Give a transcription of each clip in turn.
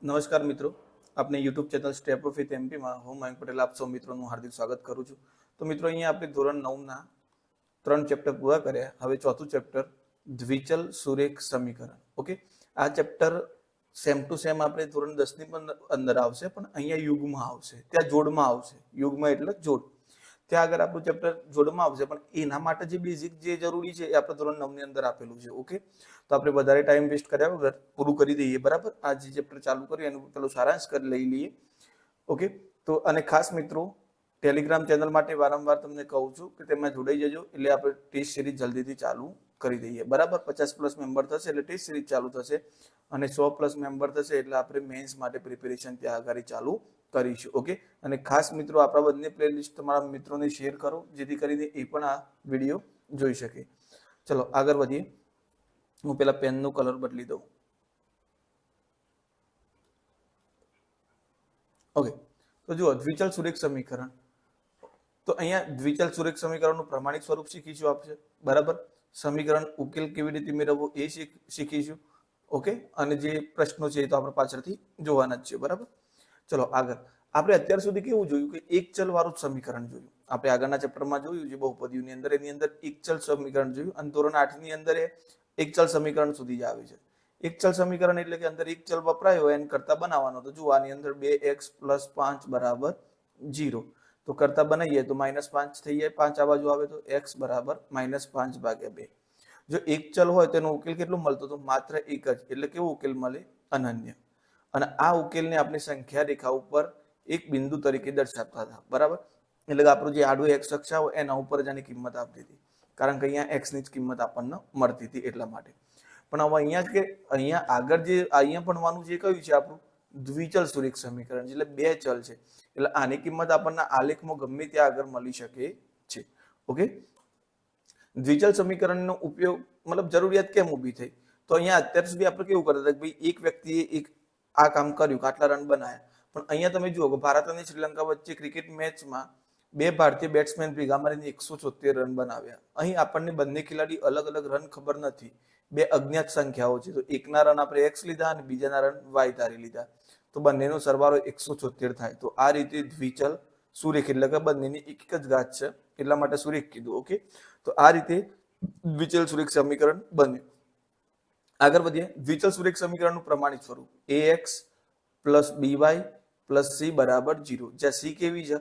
નમસ્કાર મિત્રો, આપને YouTube channel step of with એમપીમાં હું મયંક પટેલ આપ સૌ મિત્રોનું હાર્દિક સ્વાગત કરું છું. તો મિત્રો અહીંયા આપણે ધોરણ 9ના 3 ચેપ્ટર પૂરા કર્યા. હવે ચોથું ચેપ્ટર દ્વિચલ સુરેખ સમીકરણ. ઓકે, આ ચેપ્ટર સેમ ટુ સેમ આપણે ધોરણ 10ની પણ અંદર આવશે, પણ અહીંયા યુગમાં આવશે, ત્યાં જોડમાં આવશે. યુગમાં એટલે જોડ. ત્યાં આગળ આપણું ચેપ્ટર જોડમાં આવશે, પણ એના માટે જે બેઝિક જે જરૂરી છે એ આપણે ધોરણ 9ની અંદર આપેલું છે. ઓકે, તો આપણે વધારે ટાઈમ વેસ્ટ કર્યા વગર પૂરું કરી દઈએ. બરાબર, આ જે ચેપ્ટર ચાલુ કર્યું એનું પેલું સારાંશ કરી લઈ લઈએ. ઓકે, તો અને ખાસ મિત્રો ટેલિગ્રામ ચેનલ માટે વારંવાર તમને કહું છું કે તેમાં જોડાઈ જજો, એટલે આપણે ટેસ્ટ સિરીઝ જલ્દીથી ચાલુ કરી દઈએ. બરાબર, 50+ મેમ્બર થશે એટલે ટેસ્ટ સિરીઝ ચાલુ થશે, અને 100+ મેમ્બર થશે એટલે આપણે મેન્સ માટે પ્રિપેરેશન ત્યાં આગળ ચાલુ કરીશું. ઓકે, અને ખાસ મિત્રો આપણા બંને પ્લેલિસ્ટ તમારા મિત્રોને શેર કરો, જેથી કરીને એ પણ આ વિડીયો જોઈ શકે. ચલો આગળ વધીએ. હું પેલા પેનનું કલર બદલી દઉં. ઓકે, તો જુઓ દ્વિચલ સુરેખ સમીકરણ. તો અહીંયા દ્વિચલ સુરેખ સમીકરણનું પ્રમાણિક સ્વરૂપ શીખીશું આપણે. બરાબર, સમીકરણ ઉકેલ કેવી રીતે મેળવવો એ શીખીશું. ઓકે, અને જે પ્રશ્નો છે એ તો આપણે પાછળથી જોવાના જ છે. બરાબર, ચલો આગળ. આપણે અત્યાર સુધી કેવું જોયું કે એક ચલ વાળું સમીકરણ જોયું. આપણે આગળના ચેપ્ટરમાં જોયું છે બહુપદીઓની અંદર, એની અંદર એક ચલ સમીકરણ જોયું, અને ધોરણ 8ની અંદર એક ચલ સમીકરણ સુધી જ આવે છે. એક ચલ સમીકરણ એટલે કે અંદર એક ચલ વપરાય હોય એને કરતા બનાવવાનો. તો જુઓ આની અંદર 2x + 5 = 0. તો કરતા બનાવીએ તો -5 થઈ જાય, 5 આ બાજુ આવે તો x = -5/2. જો એક ચલ હોય તેનો ઉકેલ કેટલો મળતો? તો માત્ર એક જ. એટલે કેવો ઉકેલ મળે? અનન્ય. અને આ ઉકેલને આપણે સંખ્યા રેખા ઉપર એક બિંદુ તરીકે દર્શાવતા હતા. બરાબર, એટલે કે આપણું જે આડું x અક્ષ હોય એના ઉપર જ આની કિંમત આપતી હતી, કારણ કે અહીંયા x ની જ કિંમત આપણને મળતી હતી એટલા માટે. પણ હવે અહીંયા આગળ જે અહીંયા ભણવાનું જે કયું છે આપણું દ્વિચલ સુરેખ સમીકરણ, એટલે બે ચલ છે, એટલે આની કિંમત આપણને આલેખમાં ગમે ત્યાં આગળ મળી શકે છે. ઓકે, દ્વિચલ સમીકરણનો ઉપયોગ મતલબ જરૂરિયાત કેમ ઊભી થઈ? તો અહીંયા અત્યાર સુધી આપણે કેવું કરતા હતા કે ભાઈ એક વ્યક્તિએ એક આ કામ કર્યું, આટલા રન બનાવ્યા. પણ અહીંયા તમે જુઓ કે ભારત અને શ્રીલંકા વચ્ચે ક્રિકેટ મેચમાં બે ભારતીય બેટ્સમેન ભેગા મળીને 176 રન બનાવ્યા. અહીં આપણને બંને ખેલાડી અલગ અલગ રન ખબર નથી, બે અજ્ઞાત સંખ્યાઓ છે. તો એકના રન આપણે x લીધા અને બીજાના રન y ધારી લીધા, તો બંનેનો સરવાળો 176 થાય. તો આ રીતે દ્વિચલ સુરેખ એટલે કે બંનેની એક જ ઘાત છે એટલા માટે સુરેખ કીધું. ઓકે, તો આ રીતે દ્વિચલ સુરેખ સમીકરણ બન્યું. આગળ વધીએ. દ્વિચલ સુરેખ સમીકરણનું પ્રમાણિત સ્વરૂપ ax + by + c = 0. જ્યાં c કેવી છે?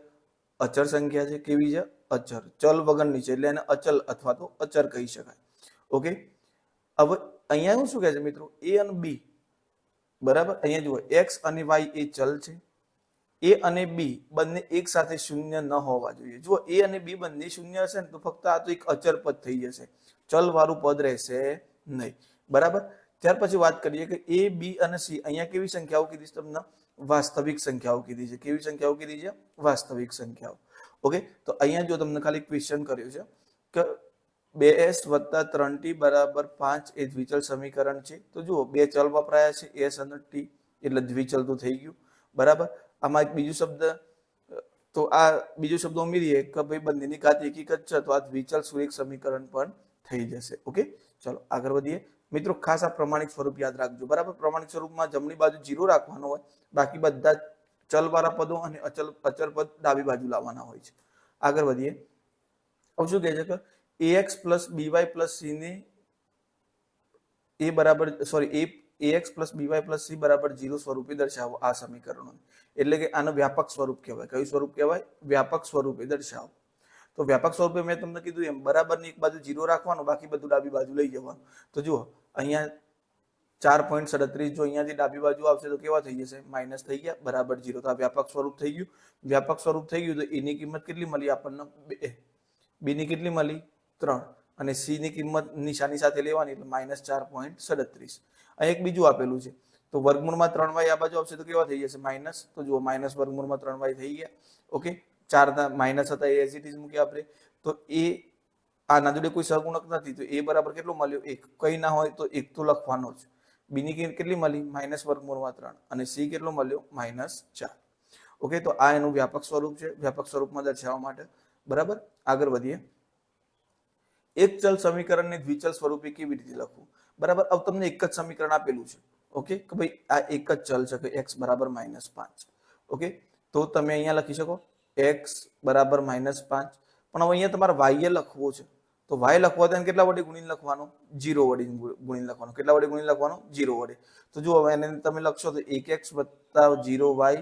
અચળ સંખ્યા છે. કેવી છે? અચળ, ચલ વગરની છે, એટલે એને અચલ અથવા તો અચળ કહી શકાય. ઓકે, હવે અહીંયા શું કહે છે મિત્રો? a અને b. બરાબર, અહીંયા જુઓ x અને y એ ચલ છે. a અને b બંને એક સાથે શૂન્ય ન હોવા જોઈએ. જુઓ a અને b બંને શૂન્ય હશે ને તો ફક્ત આ તો એક અચળ પદ થઈ જશે, ચલ વાળું પદ રહેશે નહીં. બરાબર, ત્યાર પછી વાત કરીએ કે a, b અને c અહીંયા કેવી સંખ્યાઓ કીધી છે તમને? વાસ્તવિક સંખ્યાઓ કીધી છે. કેવી સંખ્યાઓ કીધી છે? વાસ્તવિક સંખ્યાઓ. ઓકે, તો અહીંયા જો તમને ખાલી ક્વેશ્ચન કર્યું છે કે 2s + 3t = 5 એ દ્વિચલ સમીકરણ છે. તો જુઓ બે ચલ વપરાયા છે, s અને t, એટલે દ્વિચલ તો થઈ ગયું. બરાબર, આમાં એક બીજું શબ્દ, તો આ બીજો શબ્દ ઉમેરીએ કે ભાઈ બંનેની ઘાત એક જ છે, તો આ દ્વિચલ સુરેખ સમીકરણ પણ થઈ જશે. ઓકે, ચલો આગળ વધીએ. મિત્રો ખાસ આ પ્રમાણિક સ્વરૂપ યાદ રાખજો. બરાબર, પ્રમાણિક સ્વરૂપમાં જમણી બાજુ 0 રાખવાનો હોય, બાકી બધા ચલ વાળા પદો અને અચળ પદ ડાબી બાજુ લાવવાના હોય છે. આગળ વધીએ. હવે શું કહે છે કે ax + by + c ને ax + by + c = 0 સ્વરૂપે દર્શાવો આ સમીકરણો. એટલે કે આનું વ્યાપક સ્વરૂપ કહેવાય. કયું સ્વરૂપ કહેવાય? વ્યાપક સ્વરૂપે દર્શાવો. તો વ્યાપક સ્વરૂપે મેં તમને કીધું એમ બરાબરની એક બાજુ 0 રાખવાનું, બાકી બધું ડાબી બાજુ લઈ જવાનું. તો જુઓ અહીંયા 4.37 જો અહીંયાથી ડાબી બાજુ આવશે તો કેવા થઈ જશે? માઇનસ થઈ ગયા, બરાબર 0. તો આ વ્યાપક સ્વરૂપ થઈ ગયું. વ્યાપક સ્વરૂપ થઈ ગયું તો એની કિંમત કેટલી મળી આપણને? 2. b ની કેટલી મળી? 3. અને c ની કિંમત નિશાની સાથે લેવાની એટલે -4.37. અહીં એક બીજું આપેલું છે, તો વર્ગમૂળમાં 3y આ બાજુ આવશે તો કેવા થઈ જશે? માઇનસ. તો જુઓ વર્ગમૂળમાં 3y થઈ ગયા. ઓકે, 4 માઇનસ હતા એ એઝ ઇટ ઇઝ મૂકી આપણે. તો એ આના જોડે કોઈ સહગુણક નથી, તો a બરાબર કેટલો મળ્યો? 1. કઈ ના હોય તો 1 તો લખવાનો જ. b ની કેટલી મળી? -3. અને c કેટલો મળ્યો? -4. ઓકે, તો આ એનું વ્યાપક સ્વરૂપ છે, વ્યાપક સ્વરૂપમાં દર્શાવવા માટે. બરાબર, આગળ વધીએ. એક ચલ સમીકરણને દ્વિચલ સ્વરૂપે કેવી રીતે લખવું? બરાબર, હવે તમને એક જ સમીકરણ આપેલું છે. ઓકે કે ભાઈ આ એક જ ચલ છે કે x બરાબર -5. ઓકે, તો તમે અહીંયા લખી શકો x બરાબર -5, પણ હવે અહીંયા તમારે y એ લખવું છે. તો y લખવા તો કેટલા વડે ગુણીને લખવાનું? 0 વડે ગુણીને લખવાનું. કેટલા વડે ગુણીને લખવાનું? 0 વડે. તો જુઓ હવે એને તમે લખશો તો 1x + 0y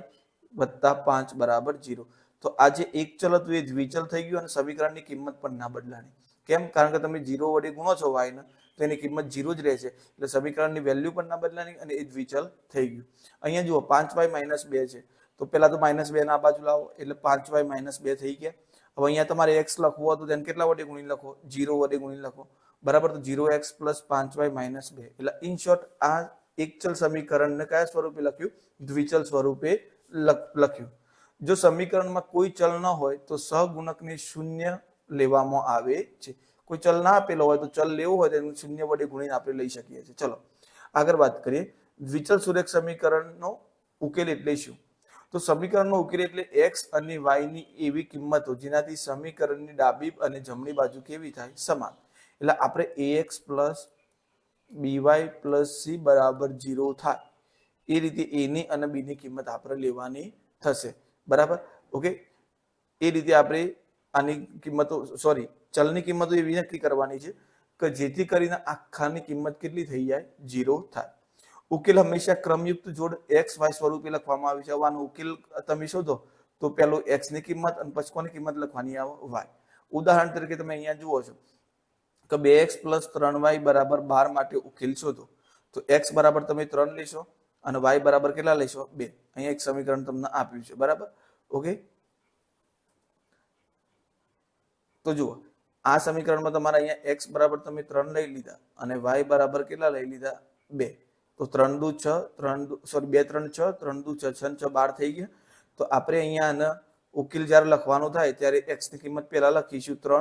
+ 5 બરાબર 0. તો આ જે એક ચલ હતું એ દ્વિચલ થઈ ગયું અને સમીકરણની કિંમત પણ ના બદલાણી. કેમ? કારણ કે તમે 0 વડે ગુણો છો y ને, તો એની કિંમત 0 જ રહેશે, એટલે સમીકરણની વેલ્યુ પણ ના બદલાની અને એ દ્વિચલ થઈ ગયું. અહીંયા જુઓ 5y - 2 છે, તો પેલા તો -2 ના બાજુ લાવો એટલે 5y - 2 થઈ ગયા. હવે અહીંયા તમારે x લખવું હોય તો તેને કેટલા વડે ગુણી લખો? 0 વડે ગુણી લખો, બરાબર. તો 0x + 5y - 2, એટલે ઇન શોર્ટ આ એકચલ સમીકરણને કયા સ્વરૂપે લખ્યું? દ્વિચલ સ્વરૂપે લખ્યું. જો સમીકરણમાં કોઈ ચલ ન હોય તો સહગુણકને શૂન્ય લેવામાં આવે છે. કોઈ ચલ ના આપેલો હોય તો ચલ લેવું હોય તો એનું શૂન્ય વડે ગુણીને આપણે લઈ શકીએ છીએ. ચલો આગળ વાત કરીએ. દ્વિચલ સુરેખ સમીકરણનો ઉકેલ એટલે શું? તો સમીકરણનો ઉકેલ એટલે x અને y ની એવી કિંમતો જેનાથી સમીકરણની ડાબી અને જમણી બાજુ કેવી થાય? સમાન. એટલે આપણે ax + by + c બરાબર 0 થાય એ રીતે a ની અને b ની કિંમત આપણે લેવાની થશે, બરાબર. ઓકે, એ રીતે આપણે આની કિંમતો ચલની કિંમતો એવી નક્કી કરવાની છે કે જેથી કરીને આખાની કિંમત કેટલી થઈ જાય? 0 થાય. ઉકેલ હંમેશા ક્રમયુક્ત જોડ x y સ્વરૂપે લખવામાં આવે છે. આનો ઉકેલ તમે શોધો તો પહેલો x ની કિંમત અને પછી કોની કિંમત લખવાની આવે? y. ઉદાહરણ તરીકે તમે અહીંયા જુઓ છો કે 2x + 3y બરાબર 12 માટે ઉકેલ શોધો. તો x બરાબર તમે 3 લેશો અને y બરાબર કેટલા લેશો? 2. અહીંયા એક સમીકરણ તમને આપ્યું છે, બરાબર. ઓકે, તો જુઓ આ સમીકરણમાં તમારે અહીંયા x બરાબર તમે 3 લઈ લીધા અને y બરાબર કેટલા લઈ લીધા? 2. તો 3 દુ 6, 2 3 6, 3 દુ 6, 6 6 12 થઈ ગયા. તો આપણે અહીંયા આને ઉકેલ જ્યારે લખવાનો થાય ત્યારે x ની કિંમત પહેલા લખીશું 3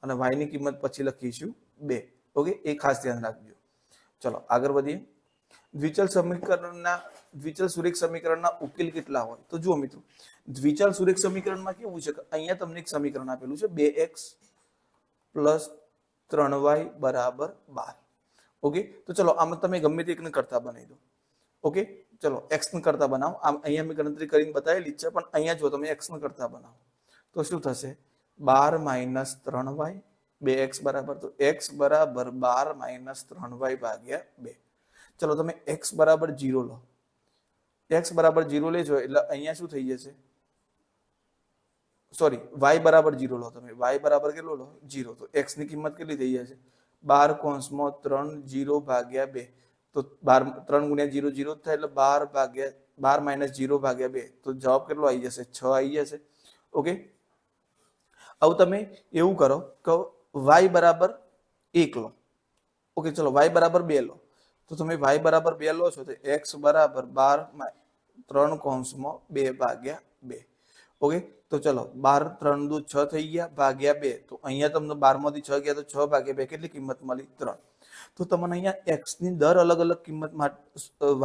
અને y ની કિંમત પછી લખીશું 2. ઓકે, એ ખાસ ધ્યાન રાખજો. ચલો આગળ વધીએ. દ્વિચલ સુરેખ સમીકરણના ઉકેલ કેટલા હોય? તો જુઓ મિત્રો, દ્વિચલ સુરેખ સમીકરણમાં કેવું છે કે અહીંયા તમને એક સમીકરણ આપેલું છે 2x + 3y બરાબર 12. ઓકે, તો ચલો આમાં તમે ગમે તે એકને કરતા બનાવી દો. ઓકે, ચલો x ને કરતા બનાવો. આમ અહીંયા મેં ગણતરી કરીને બતાવેલી છે, પણ અહીંયા જો તમે x ને કરતા બનાવો તો શું થશે? 12 - 3y 2x બરાબર, તો x બરાબર 12 - 3y ભાગ્યા 2. ચલો તમે x બરાબર 0 લો. x બરાબર 0 લેજો એટલે અહીંયા શું થઈ જશે? y બરાબર 0 લો તમે. y બરાબર કેટલો લો? 0. તો x ની કિંમત કેટલી થઈ જશે? 12 - 0 ભાગ્યા 2. તો 12 3 × 0 0 થાય એટલે 12 - 0 ભાગ્યા 2. તો જવાબ કેટલો આવી જશે? 6 આવી જશે. ઓકે, હવે તમે એવું કરો કે y બરાબર 1 લો. ઓકે, ચલો y બરાબર 2 લો. તો તમે y બરાબર 2 લો છો તો x બરાબર 12 3 × 2 ભાગ્યા 2. ઓકે, તો ચલો 12 3 દુ 6 થઈ ગયા ભાગ્યા 2. તો અહીંયા તમને 12 માંથી 6 ગયા તો 6 ભાગ્યા 2 કેટલી કિંમત મળી? 3. તો તમને અહીંયા x ની દર અલગ અલગ કિંમત માટે,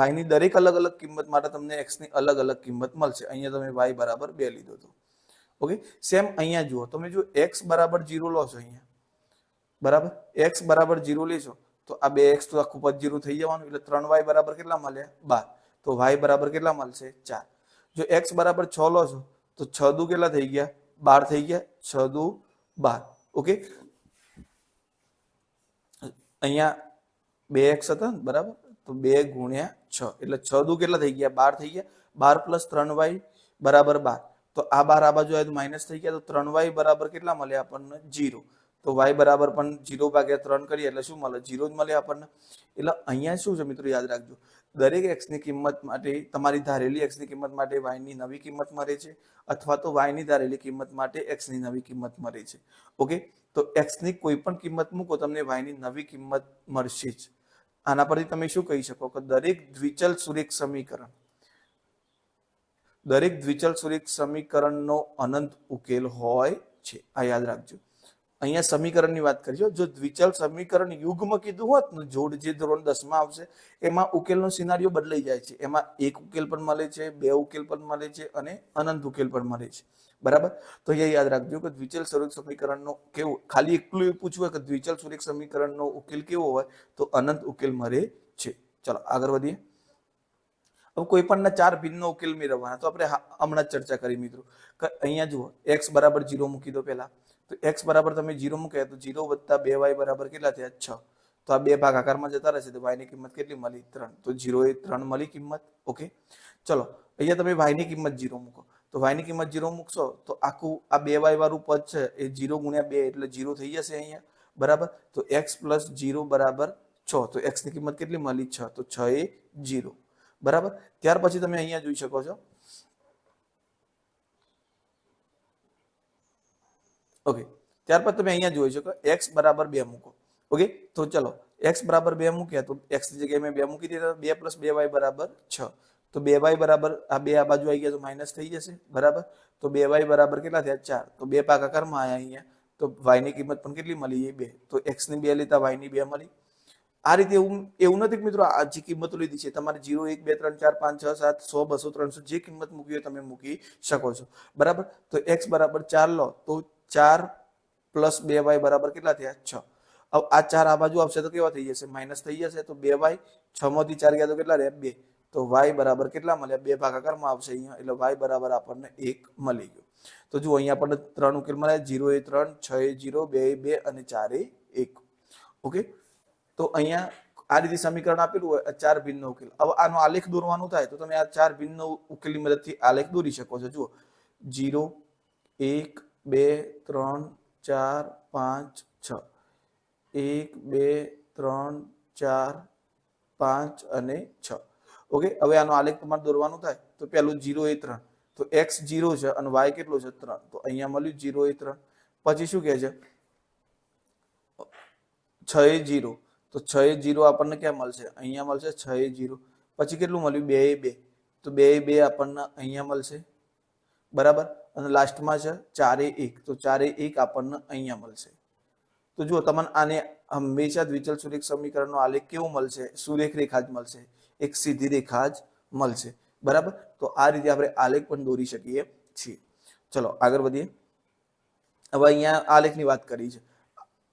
y ની દરેક અલગ અલગ કિંમત માટે તમને x ની અલગ અલગ કિંમત મળશે. અહીંયા તમે y બરાબર 2 લીધો હતો. ઓકે, સેમ અહીંયા જુઓ, તમે જો x બરાબર 0 લો છો અહીંયા, બરાબર. x બરાબર 0 લેશો તો આ 2x તો આખું પદ 0 થઈ જવાનું, એટલે 3y બરાબર કેટલા મળ્યા? 12. તો y બરાબર કેટલા મળશે? 4. જો x બરાબર 6 લો છો તો 6 દુ કેટલા થઈ ગયા? 12 થઈ ગયા. 6 દુ 12. ઓકે, અહીંયા 2x હતા ને, બરાબર. તો 2 × 6 એટલે 6 દુ કેટલા થઈ ગયા? 12 થઈ ગયા. 12 + 3y બરાબર 12. તો આ 12 આ બાજુ આવે તો માઇનસ થઈ ગયા. તો 3y બરાબર કેટલા મળ્યા આપણને? 0. તો y બરાબર પણ 0 ભાગ્યા 3 કરીએ એટલે શું મળે? 0 જ મળે આપણને. એટલે અહીંયા શું છે મિત્રો, યાદ રાખજો, દરેક x ની કિંમત માટે, તમારી ધારેલી x ની કિંમત માટે y ની નવી કિંમત મળે છે, અથવા તો y ની ધારેલી કિંમત માટે x ની નવી કિંમત મળે છે. ઓકે, તો x ની કોઈ પણ કિંમત મૂકો તમને y ની નવી કિંમત મળશે જ. આના પરથી તમે શું કહી શકો કે દરેક દ્વિચલ સુરેખ સમીકરણનો અનંત ઉકેલ હોય છે. આ યાદ રાખજો. અહીંયા સમીકરણની વાત કરીએ. જો દ્વિચલ સમીકરણ યુગ્મ કીધું હોત ને, જોડ જે ધોરણ 10 માં આવશે, એમાં ઉકેલનો સિનારીઓ બદલાઈ જાય છે. એમાં એક ઉકેલ પણ મળે છે, 2 ઉકેલ પણ મળે છે અને અનંત ઉકેલ પણ મળે છે, બરાબર. તો એ યાદ રાખજો કે દ્વિચલ સુરેખ સમીકરણનો કેવું, ખાલી એટલું એવું પૂછવું કે દ્વિચલ સુરેખ સમીકરણનો ઉકેલ કેવો હોય તો અનંત ઉકેલ મળે છે. ચલો આગળ વધીએ. હવે કોઈ પણના 4 ભિન્ન ઉકેલ મેળવવાના તો આપણે હમણાં જ ચર્ચા કરી મિત્રો કે અહીંયા જુઓ x બરાબર 0 મૂકી દો પહેલા તો x બરાબર તમે 0 મૂક્યા તો 0 વત્તા 2y બરાબર કેટલા થયા 6 તો આ બે ભાગાકારમાં જતા રહેશે તો y ની કિંમત કેટલી મળી 3 તો 0 એ 3 મળી કિંમત ઓકે ચલો અહીંયા તમે y ની કિંમત 0 મૂકો તો y ની કિંમત 0 મૂકશો તો આખું આ 2y વાળું પદ છે એ 0 ગુણ્યા 2 એટલે 0 થઈ જશે અહીંયા બરાબર તો x પ્લસ 0 બરાબર 6 તો x ની કિંમત કેટલી મળી 6 તો 6 એ 0 બરાબર ત્યાર પછી તમે અહીંયા જોઈ શકો છો ઓકે ત્યાર પછી તમે અહીંયા જોઈ શકો x બરાબર 2 મૂકો ઓકે તો ચલો x બરાબર 2 મૂક્યા તો x ની જગ્યાએ મેં 2 મૂકી દીધા 2 + 2y બરાબર 6 તો 2y બરાબર આ બે આ બાજુ આવી ગયા તો માઈનસ થઈ જશે બરાબર તો 2y બરાબર કેટલા થયા 4 તો બે ભાગાકારમાં આયા અહીંયા તો y ની કિંમત પણ કેટલી મળી એ 2 તો x ની 2 લેતા y ની 2 મળી આ રીતે એવું નથી કે મિત્રો આ જે કિંમતો લીધી છે તમારે 0 1 2 3 4 5 6 7 100 200 300 જે કિંમત મૂકી હોય તમે મૂકી શકો છો બરાબર તો x બરાબર 4 લો તો 4 + 2y બરાબર કેટલા થયા 6 अब આ 4 આ બાજુ આવશે તો કેવા થઈ જશે માઈનસ થઈ જશે તો 2y 6 માંથી 4 ગયા તો કેટલા રહ્યા 2 તો y બરાબર કેટલા મળ્યા 2 ભાગાકારમાં આવશે અહીંયા એટલે y બરાબર આપણને 1 મળી ગયો તો જો અહીંયા આપણને 3 ઉકેલ મળ્યા 0 એ 3 6 એ 0 2 એ 2 અને 4 એ 1 ઓકે તો અહીંયા આ રીતે સમીકરણ આપેલું હોય 4 ભિન્ન ઉકેલ હવે આનો આલેખ દોરવાનું થાય તો તમે આ 4 ભિન્ન ઉકેલની મદદથી આલેખ દોરી શકો છો જુઓ 0 1 2 3 4 5 6 1 2 3 4 5 અને 6 ઓકે હવે આનો આલેખ તમારે દોરવાનું થાય તો પહેલું 0 એ 3 તો x 0 છે અને y કેટલો છે 3 તો અહીંયા મળ્યું 0 એ 3 પછી શું કહે છે 6 એ 0 તો 6 એ 0 આપણને ક્યાં મળશે અહીંયા મળશે 6 એ 0 પછી કેટલું મળ્યું 2 એ 2 તો 2 એ 2 આપણને અહીંયા મળશે બરાબર અને લાસ્ટમાં છે 4 એ 1 તો 4 એ 1 આપણને અહીંયા મળશે તો જુઓ તમને આને હંમેશા દ્વિચલ સુરેખ સમીકરણનો આલેખ કેવો મળશે સુરેખ રેખા જ મળશે એક સીધી રેખા જ મળશે બરાબર તો આ રીતે આપણે આલેખ પણ દોરી શકીએ છીએ ચલો આગળ વધીએ હવે અહીંયા આલેખની વાત કરી છે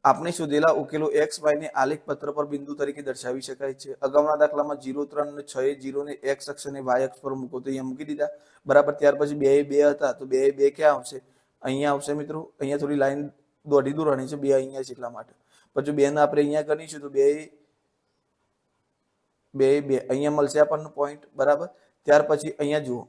આપણે શોધેલા ઉકેલો x y ને આલેખ પત્ર પર બિંદુ તરીકે દર્શાવી શકાય છે અગાઉના દાખલામાં 0 3 અને 6 એ 0 ને x અક્ષ અને y અક્ષ પર મૂકો તો અહીંયા મૂકી દીધા બરાબર ત્યાર પછી 2 એ 2 હતા તો 2 એ 2 ક્યાં આવશે અહીંયા આવશે મિત્રો અહીંયા થોડી લાઈન દોડી દોરવાની છે 2 અહીંયા છે એટલા માટે પછી 2 ને આપણે અહીંયા ગણીશું તો 2 અહીંયા મળશે આપણને પોઈન્ટ બરાબર ત્યાર પછી અહીંયા જુઓ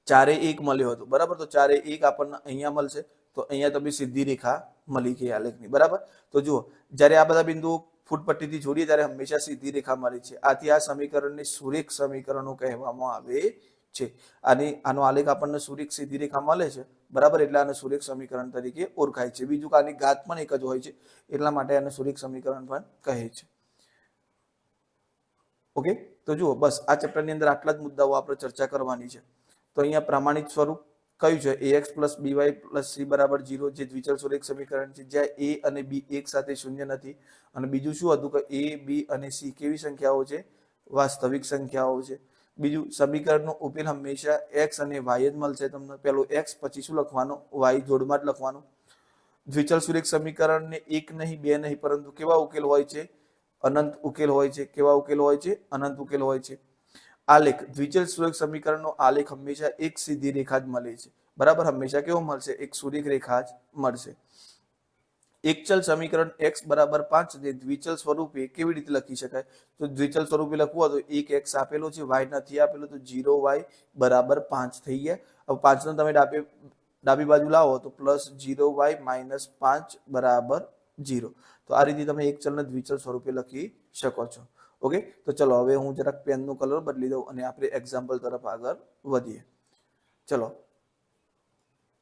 4 એ 1 મળ્યો હતો બરાબર તો 4 એ 1 આપણને અહીંયા મળશે તો અહીંયા તમે સીધી રેખા મળી ગઈ આલેખની બરાબર તો જુઓ જ્યારે આ બધા બિંદુઓ ફૂટપટ્ટીથી જોડીએ ત્યારે હંમેશા સીધી રેખા મળે છે આથી આ સમીકરણને સુરેખ સમીકરણો કહેવામાં આવે છે આનો આલેખ આપણને સુરેખ સીધી રેખા મળે છે બરાબર એટલે આને સુરેખ સમીકરણ તરીકે ઓળખાય છે બીજું કે આની ઘાત પણ એક જ હોય છે એટલા માટે આને સુરેખ સમીકરણ પણ કહે છે ઓકે તો જુઓ બસ આ ચેપ્ટરની અંદર આટલા જ મુદ્દાઓ આપણે ચર્ચા કરવાની છે તો અહીંયા પ્રમાણિત સ્વરૂપ કયું છે ax + by + c = 0 જે દ્વિચલ સુરેખ સમીકરણ છે જ્યાં a અને b એક સાથે શૂન્ય નથી અને બીજું શું હતું કે a b અને c કેવી સંખ્યાઓ છે વાસ્તવિક સંખ્યાઓ છે બીજું સમીકરણનો ઉકેલ હંમેશા x અને y જ મળશે તમને પેલું x પછી શું લખવાનું y જોડમાં જ લખવાનું દ્વિચલ સુરેખ સમીકરણને એક નહીં બે નહીં પરંતુ કેવા ઉકેલ હોય છે અનંત ઉકેલ હોય છે કેવા ઉકેલ હોય છે અનંત ઉકેલ હોય છે આલેખ દ્વિચલ સુરેખ સમીકરણનો આલેખ હંમેશા એક સીધી રેખા જ મળે છે બરાબર હંમેશા કેવો મળશે એક સુરેખ રેખા જ મળશે એકચલ સમીકરણ x = 5 ને દ્વિચલ સ્વરૂપે કેવી રીતે લખી શકાય તો દ્વિચલ સ્વરૂપે લખવું હોય તો એક x આપેલો છે y નથી આપેલો તો 0y = 5 થઈ ગયા હવે 5 ને તમે ડાબી બાજુ લાવો તો +0y - 5 = 0 તો આ રીતે તમે એકચલને દ્વિચલ સ્વરૂપે લખી શકો છો ઓકે તો ચલો હવે હું જરાક પેનનો કલર બદલી દઉં અને આપણે એક્ઝામ્પલ તરફ આગળ વધીએ ચલો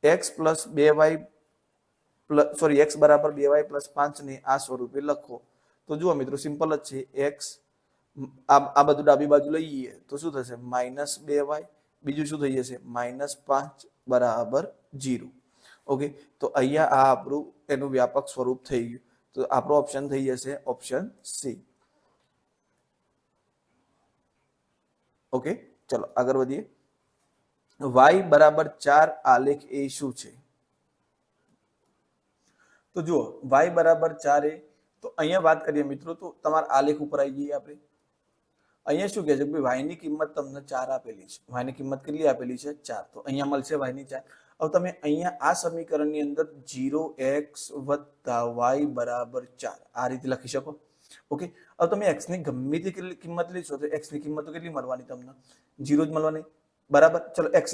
x + 2y x = 2y + 5 ને આ સ્વરૂપે લખો તો જુઓ મિત્રો સિમ્પલ જ છે x આ બધું ડાબી બાજુ લઈએ તો શું થશે -2y બીજું શું થઈ જશે -5 = 0 ઓકે તો અહીંયા આ આપણું એનું વ્યાપક સ્વરૂપ થઈ ગયું તો આપણો ઓપ્શન થઈ જશે ઓપ્શન સી ઓકે ચલો આગળ વધીએ y = 4 આલેખ એ શું છે તો જુઓ y = 4 એ તો અહીંયા વાત કરીએ મિત્રો તો તમારા આલેખ ઉપર આવી જઈએ આપણે અહીંયા શું કહે છે કે y ની કિંમત તમને 4 આપેલી છે. y ની કિંમત કેટલી આપેલી છે? 4. તો અહીંયા મળશે y ની 4. હવે તમે અહીંયા આ સમીકરણની અંદર 0x + y બરાબર 4 આ રીતે લખી શકો. ઓકે, હવે તમે x ની ગમે તે કેટલી કિંમત લેશો તો x ની કિંમત તો કેટલી મળવાની તમને? 0 જ મળવાની. બરાબર. ચલો x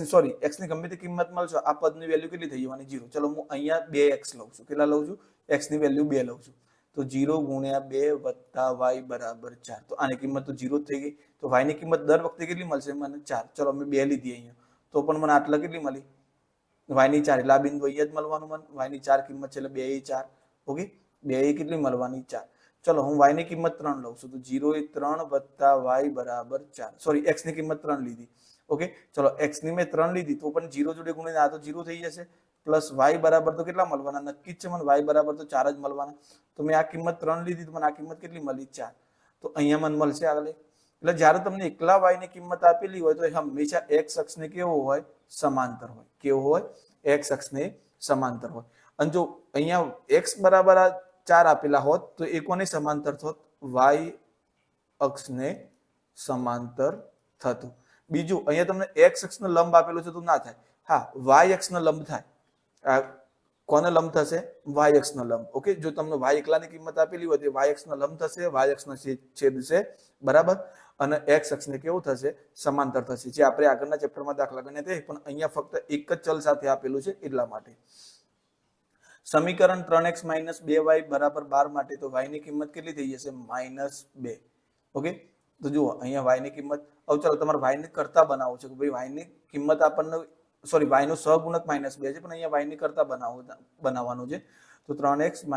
ની ગમે તે કિંમત મળશે, આ પદની વેલ્યુ કેટલી થઈ જવાની? 0. ચલો હું અહીંયા 2x લઉં છું. કેટલા લઉં છું? x ની વેલ્યુ 2 લઉં છું. તો 0 × 2 + y બરાબર 4. તો આની કિંમત તો 0 જ થઈ ગઈ. તો y ની કિંમત દર વખતે કેટલી મળશે મને? 4. ચલો મેં 2 લીધી અહીંયા, તો પણ મને આટલા કેટલી મળી? y ની 4. એટલે આ બિંદુ અહીંયા જ મળવાનું મને. y ની 4 કિંમત છે એટલે 2 એ 4. ઓકે, 2 એ કેટલી મળવાની? 4. ચલો હું y ની કિંમત 3 લઉં છું. તો 0 એ 3 + y બરાબર 4. સોરી, x ની કિંમત 3 લીધી. ઓકે, ચલો x ની મેં 3 લીધી તો પણ 0 જોડે ગુણીને આ તો 0 થઈ જશે. પ્લસ y બરાબર તો કેટલા મળવાના? નક્કી જ છે મને y બરાબર તો 4 જ મળવાના. તો મેં આ કિંમત 3 લીધી તો મને આ કિંમત કેટલી મળી? 4. તો અહીંયા મને મળશે આગળ. એટલે જ્યારે તમને એકલા y ની કિંમત આપેલી હોય તો હંમેશા x અક્ષને કેવો હોય? સમાંતર હોય. કેવો હોય? x અક્ષને સમાંતર હોય. અને જો અહીંયા x બરાબર આ 4 આપેલા હોત તો એ કોને સમાંતર થોત? y અક્ષને સમાંતર થતું. બીજું, અહીંયા તમને x અક્ષનો લંબ આપેલો છે તો ના થાય. હા, y અક્ષનો લંબ થાય. આ કોનો લંબ થશે? y અક્ષનો લંબ. ઓકે, જો તમને y એકલાની કિંમત આપેલી હોય તો y અક્ષનો લંબ થશે, y અક્ષનો છેદશે. બરાબર. અને x અક્ષને કેવું થશે? સમાંતર થશે. જે આપણે આગળના ચેપ્ટરમાં દાખલા ગણ્યા તે, પણ અહીંયા ફક્ત એક જ ચલ સાથે આપેલું છે એટલા માટે. સમીકરણ 3x - 2y બરાબર 12 માટે તો y ની કિંમત કેટલી થઈ જશે? -2. ઓકે, તો જુઓ અહીંયા y ની કિંમત. હવે ચાલો તમારે y ને કરતા બનાવવું છે કે ભાઈ y ની કિંમત આપણને સોરી y નો સહગુણક -2 છે, પણ અહીંયા y ની કરતા બનાવવાનું છે. તો 3x -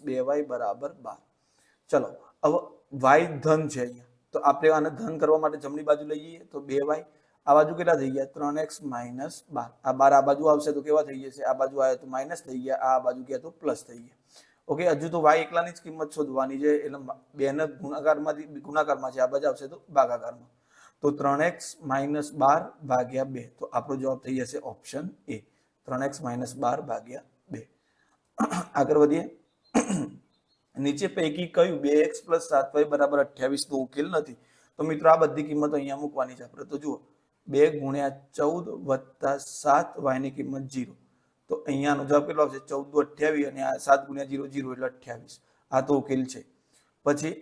2y બરાબર 12. ચલો હવે y ધન છે અહીંયા, તો આપણે આને ધન કરવા માટે જમણી બાજુ લઈ જઈએ તો 2y. આ બાજુ કેટલા થઈ ગયા? 3x - 12. આ 12 આ બાજુ આવશે તો કેવા થઈ જશે? આ બાજુ આવે તો માઇનસ થઈ ગયા, આ બાજુ ગયા તો પ્લસ થઈ ગયા. ઓકે, હજુ તો y એકલાની જ કિંમત શોધવાની છે એટલે 2 ને ગુણાકારમાં છે, આ બાજુ આવશે તો ભાગાકારમાં. તો 3x - 12 ભાગ્યા 2. તો આપણો જવાબ થઈ જશે ઓપ્શન એ, 3x - 12 ભાગ્યા 2. આગળ વધીએ. નીચે પૈકી કયું 2x + 7y બરાબર 28 નો ઉકેલ નથી? તો મિત્રો આ બધી કિંમતો અહીંયા મૂકવાની છે આપણે. તો જુઓ 2 × 14 + 7 y ની કિંમત 0. તો અહીંયાનો જવાબ કેટલો આવશે? 14 × 28 અને આ 7 × 0 0 એટલે 28. આ તો ઉકેલ છે. પછી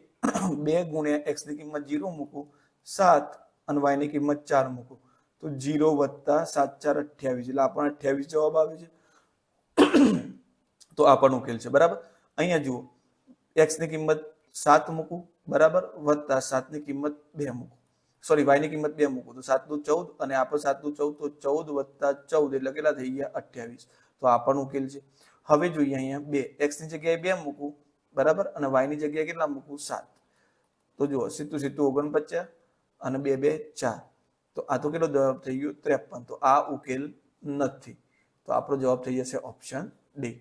2 × x ની કિંમત 0 મૂકું, 7 અને y ની કિંમત 4 મૂકું તો 0 + 7 × 4 = 28. એટલે આપણને 28 જવાબ આવે છે. તો આ પણ ઉકેલ છે. બરાબર. અહીંયા જુઓ x ની કિંમત 7 મૂકું બરાબર, વત્તા 7 ની કિંમત 2 મૂકું, સોરી y ની કિંમત 2 મૂકું તો 7 × 14 અને આપણે 7 × 14 તો 14 + 14 એટલે કેટલા થઈ ગયા? 28. તો આ પણ ઉકેલ છે. હવે જોઈએ અહીંયા 2 x ની જગ્યાએ 2 મૂકું બરાબર, અને y ની જગ્યાએ કેટલા મૂકું? 7. તો જુઓ સીધું 49 અને 2 2 4. તો આ તો કેટલો જવાબ થઈ ગયો? 53. તો આ ઉકેલ નથી. તો આપણો જવાબ થઈ જશે ઓપ્શન ડી.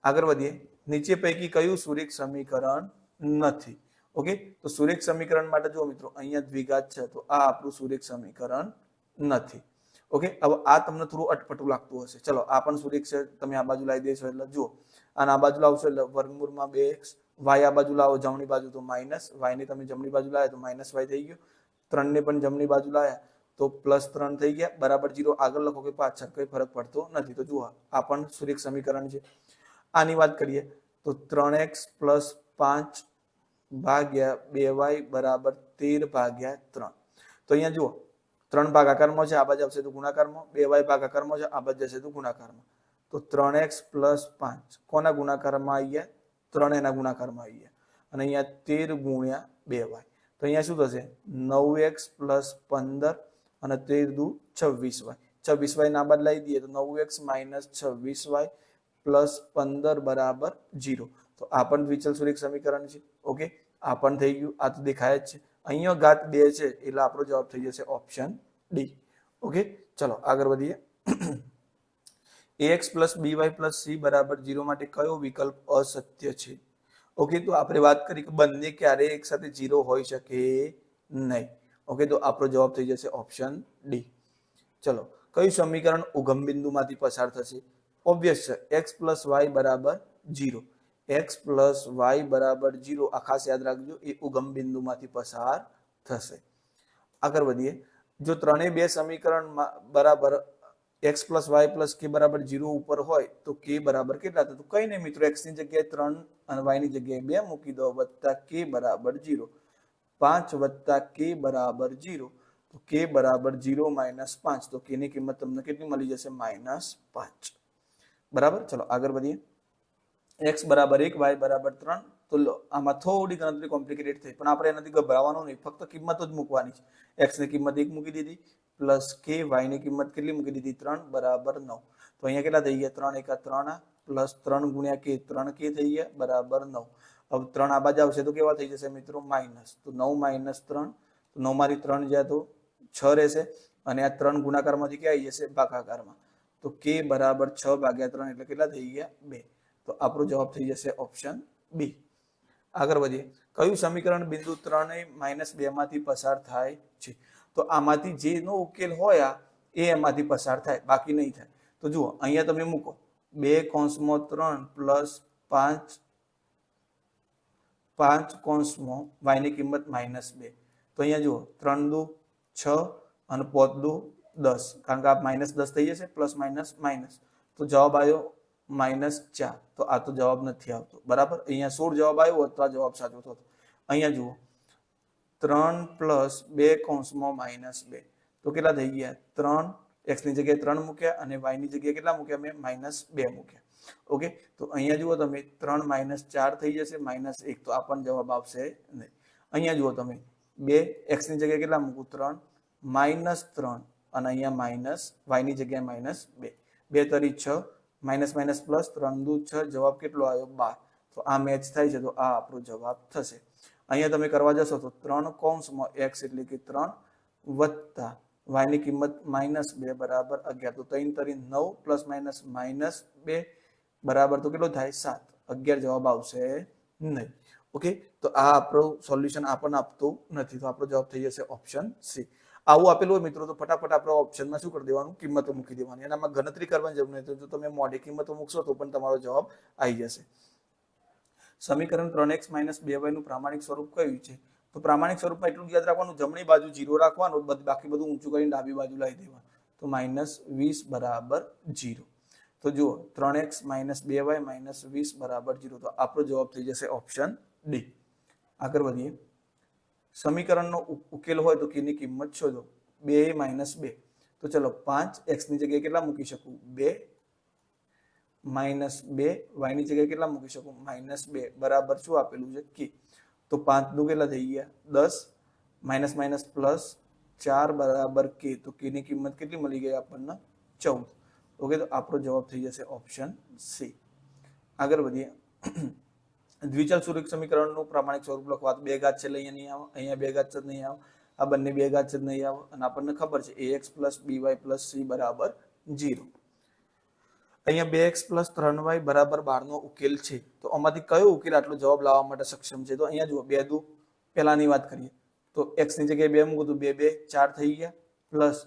આગળ વધીએ. નીચે પૈકી કયું સુરેખ સમીકરણ નથી? ઓકે, તો સુરેખ સમીકરણ માટે જો મિત્રો અહીંયા દ્વિઘાત છે તો આ આપણું સુરેખ સમીકરણ નથી. ઓકે, હવે આ તમને થોડું અટપટું લાગતું હશે. ચલો આ પણ સુરેખ છે, તમે આ બાજુ લાવી દેશો એટલે જુઓ અને આ બાજુ લાવશો એટલે વર્ગમૂળમાં 2x, y આ બાજુ લાવો જમણી બાજુ તો માઇનસ, y ને તમે જમણી બાજુ લાવ્યા તો -y થઈ ગયો. 3 ને પણ જમણી બાજુ લાવ્યા તો +3 થઈ ગયા બરાબર 0. આગળ લખો કે પાછળ, કઈ ફરક પડતો નથી. તો જુઓ આ પણ સુરેખ સમીકરણ છે. આની વાત કરીએ તો 3x + 5 ભાગ્યા 2y બરાબર 13 ભાગ્યા 3. તો અહીંયા જુઓ 3 ભાગાકારમાં છે, આ બાજુ આવશે તો ગુણાકારમાં, 2y ભાગાકારમાં છે, આ બાજુ જશે તો ગુણાકારમાં. તો 3x + 5 કોના ગુણાકારમાં આવી ગયા? 3 એના ગુણાકારમાં આવી ગયા. અને અહીંયા 13 × 2y તો અહીંયા શું થશે? 9x + 15 અને 13 દુ 26y. 26y ના બાદ લઈ દઈએ તો 9x - 26y + 15 બરાબર 0. તો આ પણ દ્વિચલ સુરેખ સમીકરણ છે. ઓકે, આ પણ થઈ ગયું. આ તો દેખાય જ છે. અહીંયા ઘાત 2 છે એટલે આપણો જવાબ થઈ જશે ઓપ્શન ડી. ઓકે, ચલો આગળ વધીએ. ax + by + c બરાબર 0 માટે કયો વિકલ્પ અસત્ય છે? ઓકે, તો આપણે વાત કરી કે બંને ક્યારેય એક સાથે 0 હોઈ શકે નહીં. ઓકે, તો આપણો જવાબ થઈ જશે ઓપ્શન ડી. ચલો, કયું સમીકરણ ઉગમ બિંદુમાંથી પસાર થશે? ઓબ્વિયસ છે, x + y બરાબર 0. x + y બરાબર 0 આ ખાસ યાદ રાખજો, એ ઉગમ બિંદુમાંથી પસાર થશે. આગળ વધીએ. જો ત્રણેય બે સમીકરણ બરાબર x પ્લસ વાય પ્લસ કે બરાબર 0 ઉપર હોય તો k બરાબર કેટલા થતું? કઈ નહીં મિત્રો, x ની જગ્યાએ 3 અને y ની જગ્યાએ 2 મૂકી દો વત્તા k બરાબર 0. 5 વત્તા k બરાબર 0. તો k બરાબર 0 માઇનસ 5. તો k ની કિંમત તમને કેટલી મળી જશે? -5. બરાબર. ચલો આગળ વધીએ. x બરાબર 1 y બરાબર 3. તો લો, આમાં થોડી ગણતરી કોમ્પ્લિકેટેડ થઈ, પણ આપણે એનાથી ગભરાવાનું નહીં, ફક્ત કિંમતો જ મૂકવાની છે. x ની કિંમત 1 મૂકી દીધી પ્લસ k, y ની કિંમત કેટલી મૂકી દીધી? 3 બરાબર 9. તો અહીંયા કેટલા થઈ ગયા? 3 × 3 પ્લસ 3 × k 3k થઈ ગયા બરાબર 9. હવે 3 આ બાજુ આવશે તો કેવા થઈ જશે મિત્રો? માઇનસ. તો 9 - 3. તો 9 માંથી 3 જાય તો 6 રહેશે, અને આ 3 ગુણાકારમાંથી ક્યાં આવી જશે? ભાગાકારમાં. તો k બરાબર 6 ભાગ્યા 3 એટલે કેટલા થઈ ગયા? 2. તો આપણો જવાબ થઈ જશે ઓપ્શન બી. આગળ વધીએ. કયું સમીકરણ બિંદુ 3 -2 માંથી પસાર થાય છે? તો આમાંથી જેનો ઉકેલ હોય એ એમાંથી પસાર થાય, બાકી નહીં થાય. તો જુઓ, અહીંયા તમે મૂકો 2 / 3 પ્લસ 5 y ની કિંમત -2. તો અહીંયા જુઓ 3 દુ 6 અને 5 દુ 10, કારણ કે આ -10 થઈ જશે, પ્લસ માઇનસ માઇનસ. તો જવાબ આવ્યો -4. તો આ તો જવાબ નથી આવતો. બરાબર. અહીંયા 16 જવાબ આવ્યો હોત તો આ જવાબ સાચો થતો. અહીંયા જુઓ 3 + 2 - 2. તો કેટલા થઈ ગયા? 3. x ની જગ્યાએ 3 મૂક્યા અને y ની જગ્યાએ કેટલા મૂક્યા? મેં -2 મૂક્યા. ઓકે. તો અહીંયા જુઓ તમે 3 - 4 થઈ જશે, -1. તો આ પણ જવાબ આવશે નહીં. અહીંયા જુઓ તમે 2 x ની જગ્યાએ કેટલા મૂકું? 3 -3 અને અહીંયા y ની જગ્યાએ -2. 2 તરી 6, માઇનસ માઇનસ પ્લસ 3 દુ 6. જવાબ કેટલો આવ્યો? 12. તો આ મેચ થાય છે, તો આ આપણો જવાબ થશે. અહીંયા તમે કરવા જશો તો 3 / x એટલે કે 3 વત્તા y ની કિંમત -2 બરાબર 11. તો 3 તરી 9 પ્લસ માઇનસ -2 બરાબર તો કેટલો થાય? 7. 11 જવાબ આવશે નહીં. ઓકે. તો આ આપણું સોલ્યુશન આપણને આપતું નથી, તો આપણો જવાબ થઈ જશે ઓપ્શન સી. આવું આપેલું હોય મિત્રો તો ફટાફટ આપણે ઓપ્શનમાં શું કરી દેવાનું? કિંમતો મૂકી દેવાની. અને આમાં ગણતરી કરવાની જરૂર નથી. જો તમે મોઢે કિંમતો મૂકશો તો પણ તમારો જવાબ આવી જશે. સમીકરણ 3x - 2y નું પ્રામાણિક સ્વરૂપ કયું છે? તો પ્રામાણિક સ્વરૂપમાં એટલું યાદ રાખવાનું, જમણી બાજુ 0 રાખવાનું, બાકી બધું ઊંચું કરીને ડાબી બાજુ લાવી દેવાનું. તો -20 બરાબર 0. તો જુઓ 3x - 2y -20 બરાબર 0. તો આપણો જવાબ થઈ જશે ઓપ્શન ડી. આગળ વધીએ. સમીકરણનો ઉકેલ હોય તો કેની કિંમત શોધો? 2 - 2. તો ચલો 5 x ની જગ્યાએ કેટલા મૂકી શકું? 2 -2 y ની જગ્યાએ કેટલા મૂકી શકું? -2 બરાબર શું આપેલું છે? k. તો 5 દુ કેટલા થઈ ગયા? 10, માઇનસ માઇનસ પ્લસ 4 બરાબર k. તો k ની કિંમત કેટલી મળી ગઈ આપણને? 14. ઓકે. તો આપણો જવાબ થઈ જશે ઓપ્શન સી. આગળ વધીએ. દ્વિચલ સુરેખ સમીકરણનું પ્રામાણિક સ્વરૂપ લખવા. 2 ઘાત છે, અહીંયા નહીં આવે, અહીંયા 2 ઘાત છે નહીં આવે, આ બંને 2 ઘાત છે નહીં આવે, અને આપણને ખબર છે ax + by + c બરાબર 0. અહીંયા 2x + 3y બરાબર 12 નો ઉકેલ છે. તો આમાંથી કયો ઉકેલ આટલો જવાબ લાવવા માટે સક્ષમ છે? તો અહીંયા જુઓ 2 દુ, પહેલાની વાત કરીએ તો x ની જગ્યાએ 2 મૂકો તો 2 2 4 થઈ ગયા, પ્લસ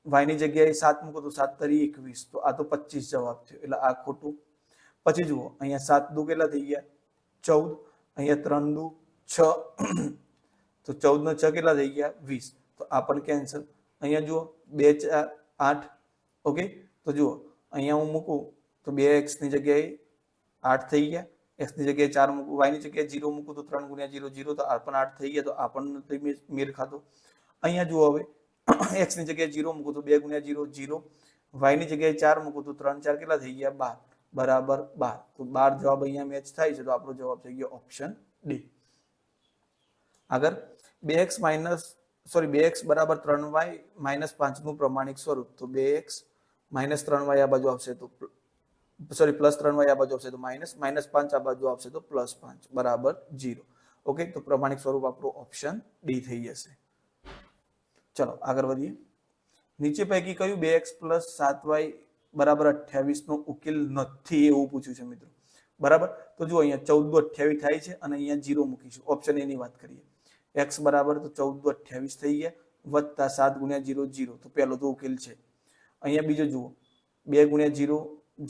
y ની જગ્યાએ 7 મૂકો તો 7 તરી 21. તો આ તો 25 જવાબ થયો, એટલે આ ખોટું. પછી જુઓ અહીંયા 7 દુ કેટલા થઈ ગયા? 14. અહીંયા 3 દુ 6. તો 14 ને 6 કેટલા થઈ ગયા? 20. તો આ પણ કેન્સલ. અહીંયા જુઓ 2 4 8. ઓકે. તો જુઓ અહીંયા હું મૂકું તો 2x ની જગ્યાએ 8 થઈ ગયા, x ની જગ્યાએ 4 મૂકું, y ની જગ્યાએ 0 મૂકું તો 3 × 0 0. તો આ પણ 8 થઈ ગયા. તો આ પણ નથી મેળ ખાતો. અહીંયા જુઓ હવે x ની જગ્યાએ 0 મૂકું તો 2 × 0 0, y ની જગ્યાએ 4 મૂકું તો 3 4 કેટલા થઈ ગયા? 12 બરાબર 12. તો 12 જવાબ અહીંયા મેચ થાય છે. તો આપણો જવાબ થઈ ગયો ઓપ્શન ડી. આગળ 2x બરાબર 3y -5 નું પ્રમાણિક સ્વરૂપ. તો 2x -3y આ બાજુ આવશે તો +3y આ બાજુ આવશે તો -5 આ બાજુ આવશે તો +5 બરાબર 0. ઓકે. તો પ્રમાણિક સ્વરૂપ આપણું ઓપ્શન ડી થઈ જશે. ચલો આગળ વધીએ. નીચે પૈકી કયું 2x + 7y બરાબર 28 નો ઉકેલ નથી એવું પૂછ્યું છે મિત્રો. બરાબર. તો જુઓ અહીંયા 14 દુ 28 થાય છે, અને અહીંયા 0 મૂકીશું. ઓપ્શન એ ની વાત કરીએ. x બરાબર તો 14 દુ 28 થઈ ગયા, વત્તા 7 × 0 0. તો પહેલો તો ઉકેલ છે. અહીંયા બીજો જુઓ 2 × 0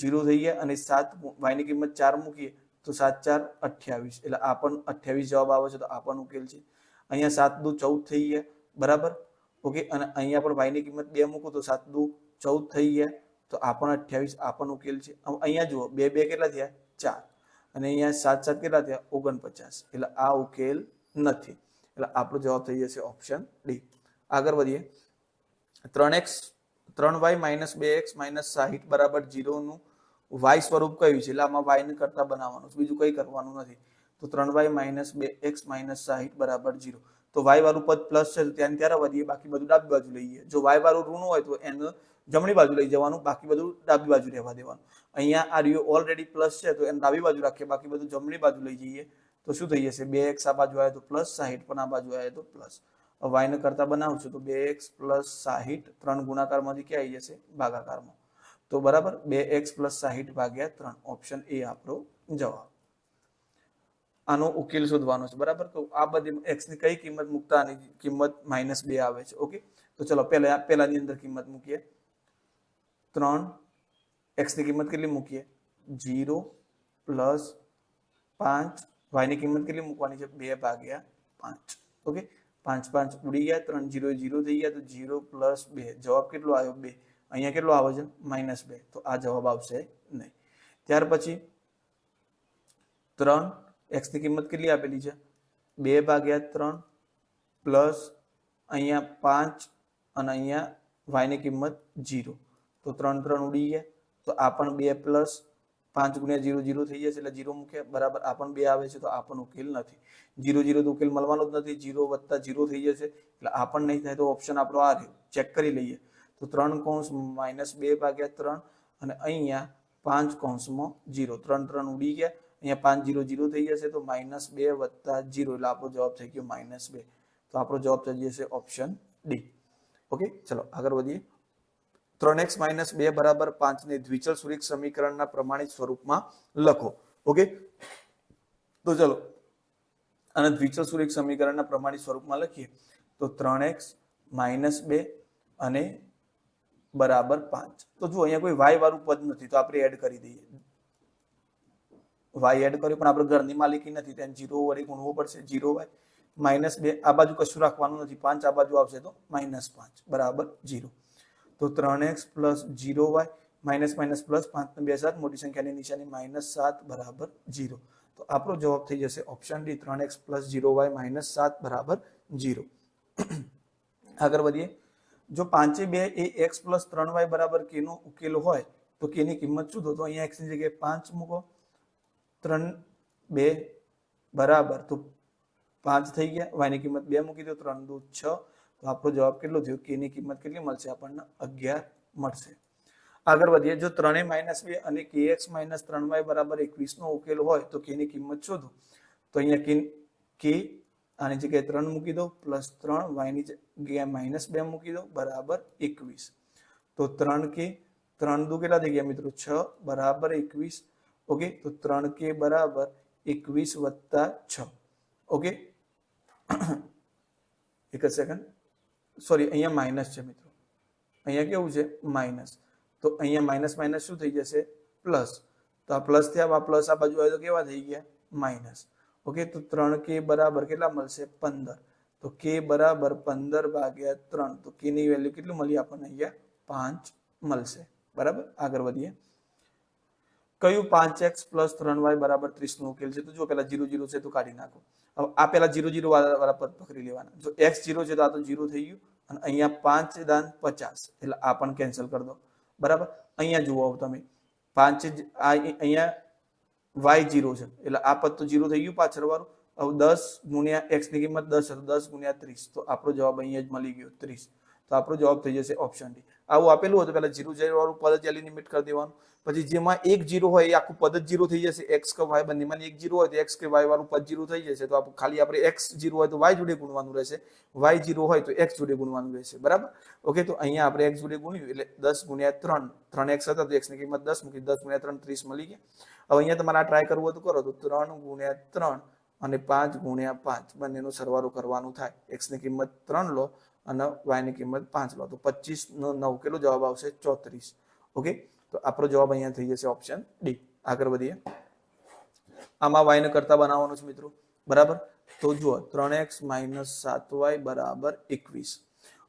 0 થઈ ગયા, અને 7 y ની કિંમત 4 મૂકીએ તો 7 4 28. એટલે આ પણ 28 જવાબ આવે છે. તો આ પણ ઉકેલ છે. અહીંયા 7 દુ 14 થઈ ગયા, બરાબર. ઓકે, અને અહીંયા પણ y ની કિંમત 2 મૂકો તો 7 દુ 14 થઈ ગયા, તો આ પણ 28 આ પણ ઉકેલ છે. અહીંયા જુઓ 2 2 કેટલા થયા 4, અને અહીંયા 7 7 કેટલા થયા 49, એટલે આ ઉકેલ નથી. એટલે આપણો જવાબ થઈ જશે ઓપ્શન ડી. આગળ વધીએ. 3x 3y - 2x - 60 બરાબર 0 નું y સ્વરૂપ કયું છે? એટલે આમાં y ને કરતા બનાવવાનું છે, બીજું કંઈ કરવાનું નથી. તો 3y - 2x - 60 બરાબર 0. તો y વાળું પદ પ્લસ છે તો ત્યાં ત્યારે વધીએ, બાકી બધું ડાબી બાજુ લઈએ. જો y વાળું ઋણ હોય તો એને જમણી બાજુ લઈ જવાનું, બાકી બધું ડાબી બાજુ રહેવા દેવાનું. અહીંયા આ રહ્યું ઓલરેડી પ્લસ છે તો એને ડાબી બાજુ રાખીએ, બાકી બધું જમણી બાજુ લઈ જઈએ તો શું થઈ જશે? 2x આ બાજુ આવે તો પ્લસ, 60 પણ આ બાજુ આવે તો પ્લસ. y ને કરતા બનાવશું તો 2x + 60 3 ગુણાકારમાંથી ક્યાં આવી જશે? ભાગાકારમાં. તો બરાબર 2x + 60 ભાગ્યા 3, ઓપ્શન એ આપણો જવાબ. આનો ઉકેલ શોધવાનો છે, બરાબર. તો આ બધી x ની કઈ કિંમત મૂકતા આની કિંમત -2 આવે છે. ઓકે, તો ચલો પહેલાની અંદર કિંમત મૂકીએ. 3 x ની કિંમત કેટલી મૂકીએ? 0 + 5, y ની કિંમત કેટલી મૂકવાની છે? 2/5. ઓકે, 5 5 ઉડી ગયા, 3 0 0 થઈ ગયા, તો 0 + 2 જવાબ કેટલો આવ્યો? 2. અહીંયા કેટલો આવે છે? -2. તો આ જવાબ આવશે નહીં. ત્યાર પછી 3 x ની કિંમત કેટલી આપેલી છે? 2/3 પ્લસ અહીંયા 5 અને અહીંયા y ની કિંમત 0. તો 3 3 ઉડી ગયા, તો આ પણ 2 પ્લસ 5 × 0 0 થઈ જશે, એટલે 0 મૂકે, બરાબર. આ પણ 2 આવે છે તો આ પણ ઉકેલ નથી. 0 0 તો ઉકેલ મળવાનો જ નથી, 0 + 0 થઈ જશે, એટલે આ પણ નહીં થાય. તો ઓપ્શન આપણો આ રહ્યો, ચેક કરી લઈએ. તો 3 કૌંસ -2/3 અને અહીંયા 5 કૌંસમાં 0, 3 3 ઉડી ગયા, અહીંયા 5 0 0 થઈ જશે, તો -2 + 0, એટલે આપણો જવાબ થઈ ગયો -2. તો આપણો જવાબ થઈ જશે ઓપ્શન ડી. ઓકે, ચલો આગળ વધીએ. 3x - 2 બરાબર 5 ને દ્વિચલ સુરેખ સમીકરણના પ્રમાણિત સ્વરૂપમાં લખો. ઓકે, તો ચલો અને દ્વિચલ સુરેખ સમીકરણના પ્રમાણિત સ્વરૂપમાં લખીએ તો 3x - 2 અને બરાબર 5. તો જો અહીંયા કોઈ y વાળું પદ નથી તો આપણે એડ કરી દઈએ. y એડ કર્યો, પણ આપણે ઘરની માલિકી નથી, ત્યાં 0 વડે ગુણવું પડશે. 0y -2 આ બાજુ કશું રાખવાનું નથી, 5 આ બાજુ આવશે તો -5 બરાબર 0. તો 3x + 0y minus minus plus 5 ને 2 7, મોટી સંખ્યાની નિશાની -7 બરાબર 0. તો આપણો જવાબ થઈ જશે ઓપ્શન ડી, 3x + 0y -7 બરાબર 0. આગળ વધીએ. જો 5 2 એ x + 3y બરાબર k નો ઉકેલ હોય તો k ની કિંમત શોધો. તો અહીંયા x ની જગ્યાએ 5 મૂકો, 3 2 બરાબર તો 5 થઈ ગયા, y ની કિંમત 2 મૂકી દો, 3 2 6. તો આપણો જવાબ કેટલો થયો? k ની કિંમત કેટલી મળશે? આપણને 11 મળશે. આગળ વધીએ. જો 3a - 2 અને kx - 3y બરાબર 21 નો ઉકેલ હોય તો k ની કિંમત શોધો. તો અહીંયા k આની જગ્યાએ 3 મૂકી દો, +3, y ની જગ્યાએ -2 મૂકી દો, બરાબર 21. તો 3k 3 દુ કેટલા થઈ ગયા મિત્રો? 6 બરાબર 21. ઓકે, તો 3k બરાબર 21 + 6. ઓકે, એક જ સેકન્ડ, સોરી, અહીંયા માઇનસ છે મિત્રો, અહીંયા કેવું છે? માઇનસ. તો અહીંયા માઇનસ માઇનસ શું થઈ જશે? પ્લસ. તો આ પ્લસ થયા, આ પ્લસ આ બાજુ આવે તો કેવા થઈ ગયા? માઇનસ. ઓકે, તો 3k બરાબર કેટલા મળશે? 15. તો k બરાબર 15/3. તો k ની વેલ્યુ કેટલું મળી આપણને? અહીંયા 5 મળશે. બરાબર, આગળ વધીએ. કયું 5x + 3y બરાબર 30 નો ઉકેલ છે? તો જો પેલા 0 0 છે તો કાઢી નાખો. હવે આ પેલા 0 0 વાળા પદ પકડી લેવાના. જો x 0 છે તો આ તો 0 થઈ ગયું, અને અહીંયા 5 દાન 50, એટલે આ પણ કેન્સલ કરી દો. બરાબર, અહીંયા જુઓ તમે 5 અહીંયા y 0 છે એટલે આ પદ તો 0 થઈ ગયું પાછળ વાળું. હવે 10 × x ની કિંમત 10 છે તો 10 × 30, તો આપણો જવાબ અહીંયા જ મળી ગયો 30. તો આપણો જવાબ થઈ જશે ઓપ્શન ડી. આવું આપેલું હતું પેલા 0 0 વાળું પદ જ એલિમિનેટ કરી દેવાનું, પછી જેમાં એક 0 હોય એ આખું પદ જ 0 થઈ જશે. x કે y બંનેમાં એક 0 હોય તો x કે y વાળું પદ 0 થઈ જશે. તો ખાલી આપણે x 0 હોય તો y જોડે ગુણવાનું રહેશે, y 0 હોય તો x જોડે ગુણવાનું રહેશે. બરાબર, ઓકે. તો અહીંયા આપણે x જોડે ગુણ્યું એટલે 10 × 3, 3x હતા તો x ની કિંમત 10 મૂકી, 10 × 3 30 મળી ગયા. હવે અહીંયા તમારે આ ટ્રાય કરવું હોય તો કરો. તો 3 × 3 અને 5 × 5 બંનેનો સરવાળો કરવાનું થાય. x ની કિંમત 3 લો અને y ની કિંમત 5 લો, તો 25 નો 9 કેટલો જવાબ આવશે? 34. ઓકે, તો આપણો જવાબ અહીંયા થઈ જશે ઓપ્શન ડી. આગળ વધીએ. આમાં y ને કરતા બનાવવાનો છે મિત્રો. બરાબર. તો જુઓ 3x - 7y બરાબર 21.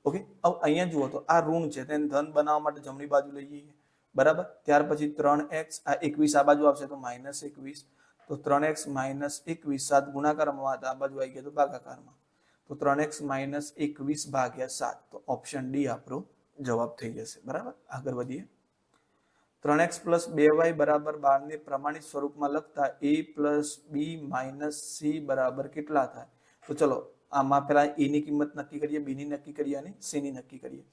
ઓકે, હવે અહીંયા જુઓ તો આ ઋણ છે તેને ધન બનાવવા માટે જમણી બાજુ લઈ જઈએ. બરાબર. ત્યાર પછી 3x આ 21 આ બાજુ આવશે તો -21. તો 3x - 21 7 ગુણાકારમાં હતા, આ બાજુ આવી ગયા તો ભાગાકારમાં. તો 3x - 21 ભાગ્યા 7. તો ઓપ્શન ડી આપણો જવાબ થઈ જશે. બરાબર. આગળ વધીએ. 3x + 2y બરાબર 12 ને પ્રમાણિત સ્વરૂપમાં લખતા a + b - c બરાબર કેટલા થાય? તો ચલો આમાં પહેલા a ની કિંમત નક્કી કરીએ, b ની નક્કી કરીએ અને c ની નક્કી કરીએ.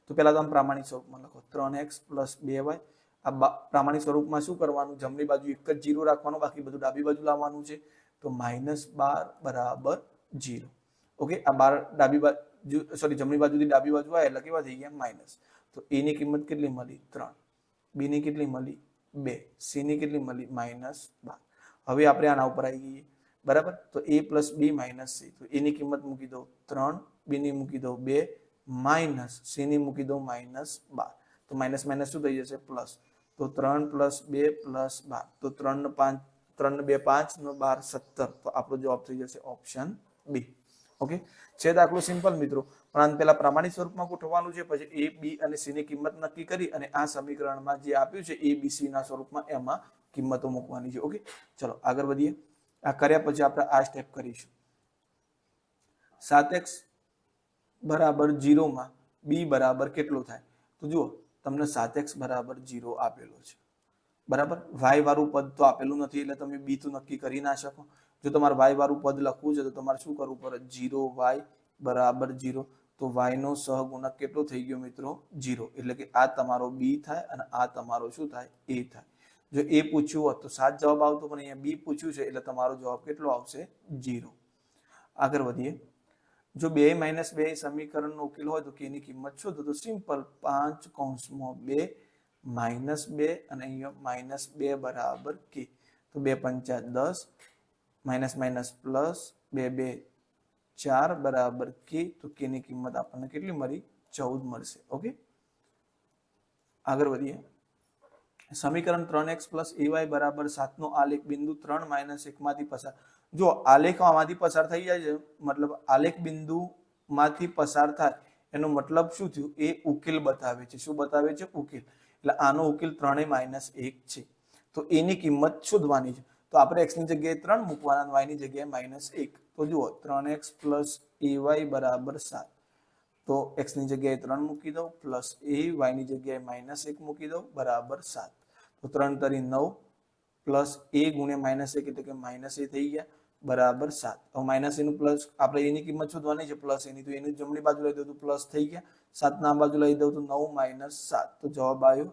તો પહેલા તો આમ પ્રમાણિત સ્વરૂપમાં લખો 3x + 2y. આ પ્રમાણિત સ્વરૂપમાં શું કરવાનું? જમણી બાજુ એક જ 0 રાખવાનું, બાકી બધું ડાબી બાજુ લાવવાનું છે. તો -12 બરાબર 0. ઓકે, આ 12 ડાબી બાજુ સોરી જમણી બાજુથી ડાબી બાજુ આવે એટલે કેવા થઈ ગયા માઇનસ. તો a ની કિંમત કેટલી મળી? 3. b ની કેટલી મળી? 2. c ની કેટલી મળી? -12. હવે આપણે આના ઉપર આવી ગઈએ. બરાબર. તો a + b - c. તો a ની કિંમત મૂકી દો 3, b ની મૂકી દો 2, માઇનસ c ની મૂકી દો -12. તો માઇનસ માઇનસ શું થઈ જશે? પ્લસ. તો 3 + 2 + 12. તો 3 ને 5 3 ને 2 5 ને 12 17. તો આપણો જવાબ થઈ જશે ઓપ્શન બી. ઓકે, છે દાખલો સિમ્પલ મિત્રો, પણ આને પહેલા પ્રમાણિત સ્વરૂપમાં ગોઠવવાનું છે, પછી a b અને c ની કિંમત નક્કી કરી અને આ સમીકરણમાં જે આપ્યું છે a b c ના સ્વરૂપમાં એમાં કિંમતો મૂકવાની છે. ઓકે, ચલો આગળ વધીએ. આ કર્યા પછી આપણે આ સ્ટેપ કરીશું. 7x બરાબર 0 માં b બરાબર કેટલું થાય? તો જુઓ તમને 7x બરાબર 0 આપેલો છે. બરાબર. y વાળું પદ તો આપેલું નથી એટલે તમે b તો નક્કી કરી ના શકો. જો તમારે y વાળું પદ લખવું છે તો તમારે શું કરવું પડે? 0y બરાબર 0. તો y નો સહગુણક કેટલો થઈ ગયો મિત્રો? 0. એટલે કે આ તમારો b થાય અને આ તમારો શું થાય? a થાય. જો a પૂછ્યું હોત તો 7 જવાબ આવતો, પણ અહીંયા b પૂછ્યું છે એટલે તમારો જવાબ કેટલો આવશે? 0. આગળ વધીએ. જો 2 - 2 સમીકરણનો ઉકેલ હોય તો k ની કિંમત શોધો. તો સિમ્પલ 5 કૌંસમાં 2 -2 અને અહીંયા -2 બરાબર k. તો 2 પંચા 10 માઇનસ પ્લસ 2 2 4 બરાબર k. તો k ની કિંમત આપણને કેટલી મળી? 14 મળશે. ઓકે, આગળ વધીએ. સમીકરણ 3x + ay બરાબર 7 નો આલેખ બિંદુ 3 - 1 માંથી પસાર. જો આલેખ આમાંથી પસાર થઈ જાય છે, મતલબ આલેખ બિંદુ માંથી પસાર થાય એનો મતલબ શું થયું? એ ઉકેલ બતાવે છે. શું બતાવે છે? ઉકેલ. એટલે આનો ઉકેલ 3 - 1 છે. તો a ની કિંમત શોધવાની છે. તો આપણે x ની જગ્યાએ 3 મૂકવાના, y ની જગ્યાએ -1. તો જુઓ 3x + ay બરાબર 7. તો x ની જગ્યાએ 3 મૂકી દો પ્લસ a, y ની જગ્યાએ -1 મૂકી દો બરાબર 7. તો 3 તરી 9 પ્લસ a ગુણ્યા -1 એટલે કે -a થઈ ગયા બરાબર 7. હવે માઇનસ એનું પ્લસ આપણે એની કિંમત શોધવાની છે, પ્લસ એની, તો એની જમણી બાજુ લઈ દઉં તો પ્લસ થઈ ગયા. 7 ના બાજુ લઈ દઉં તો 9 - 7. તો જવાબ આવ્યો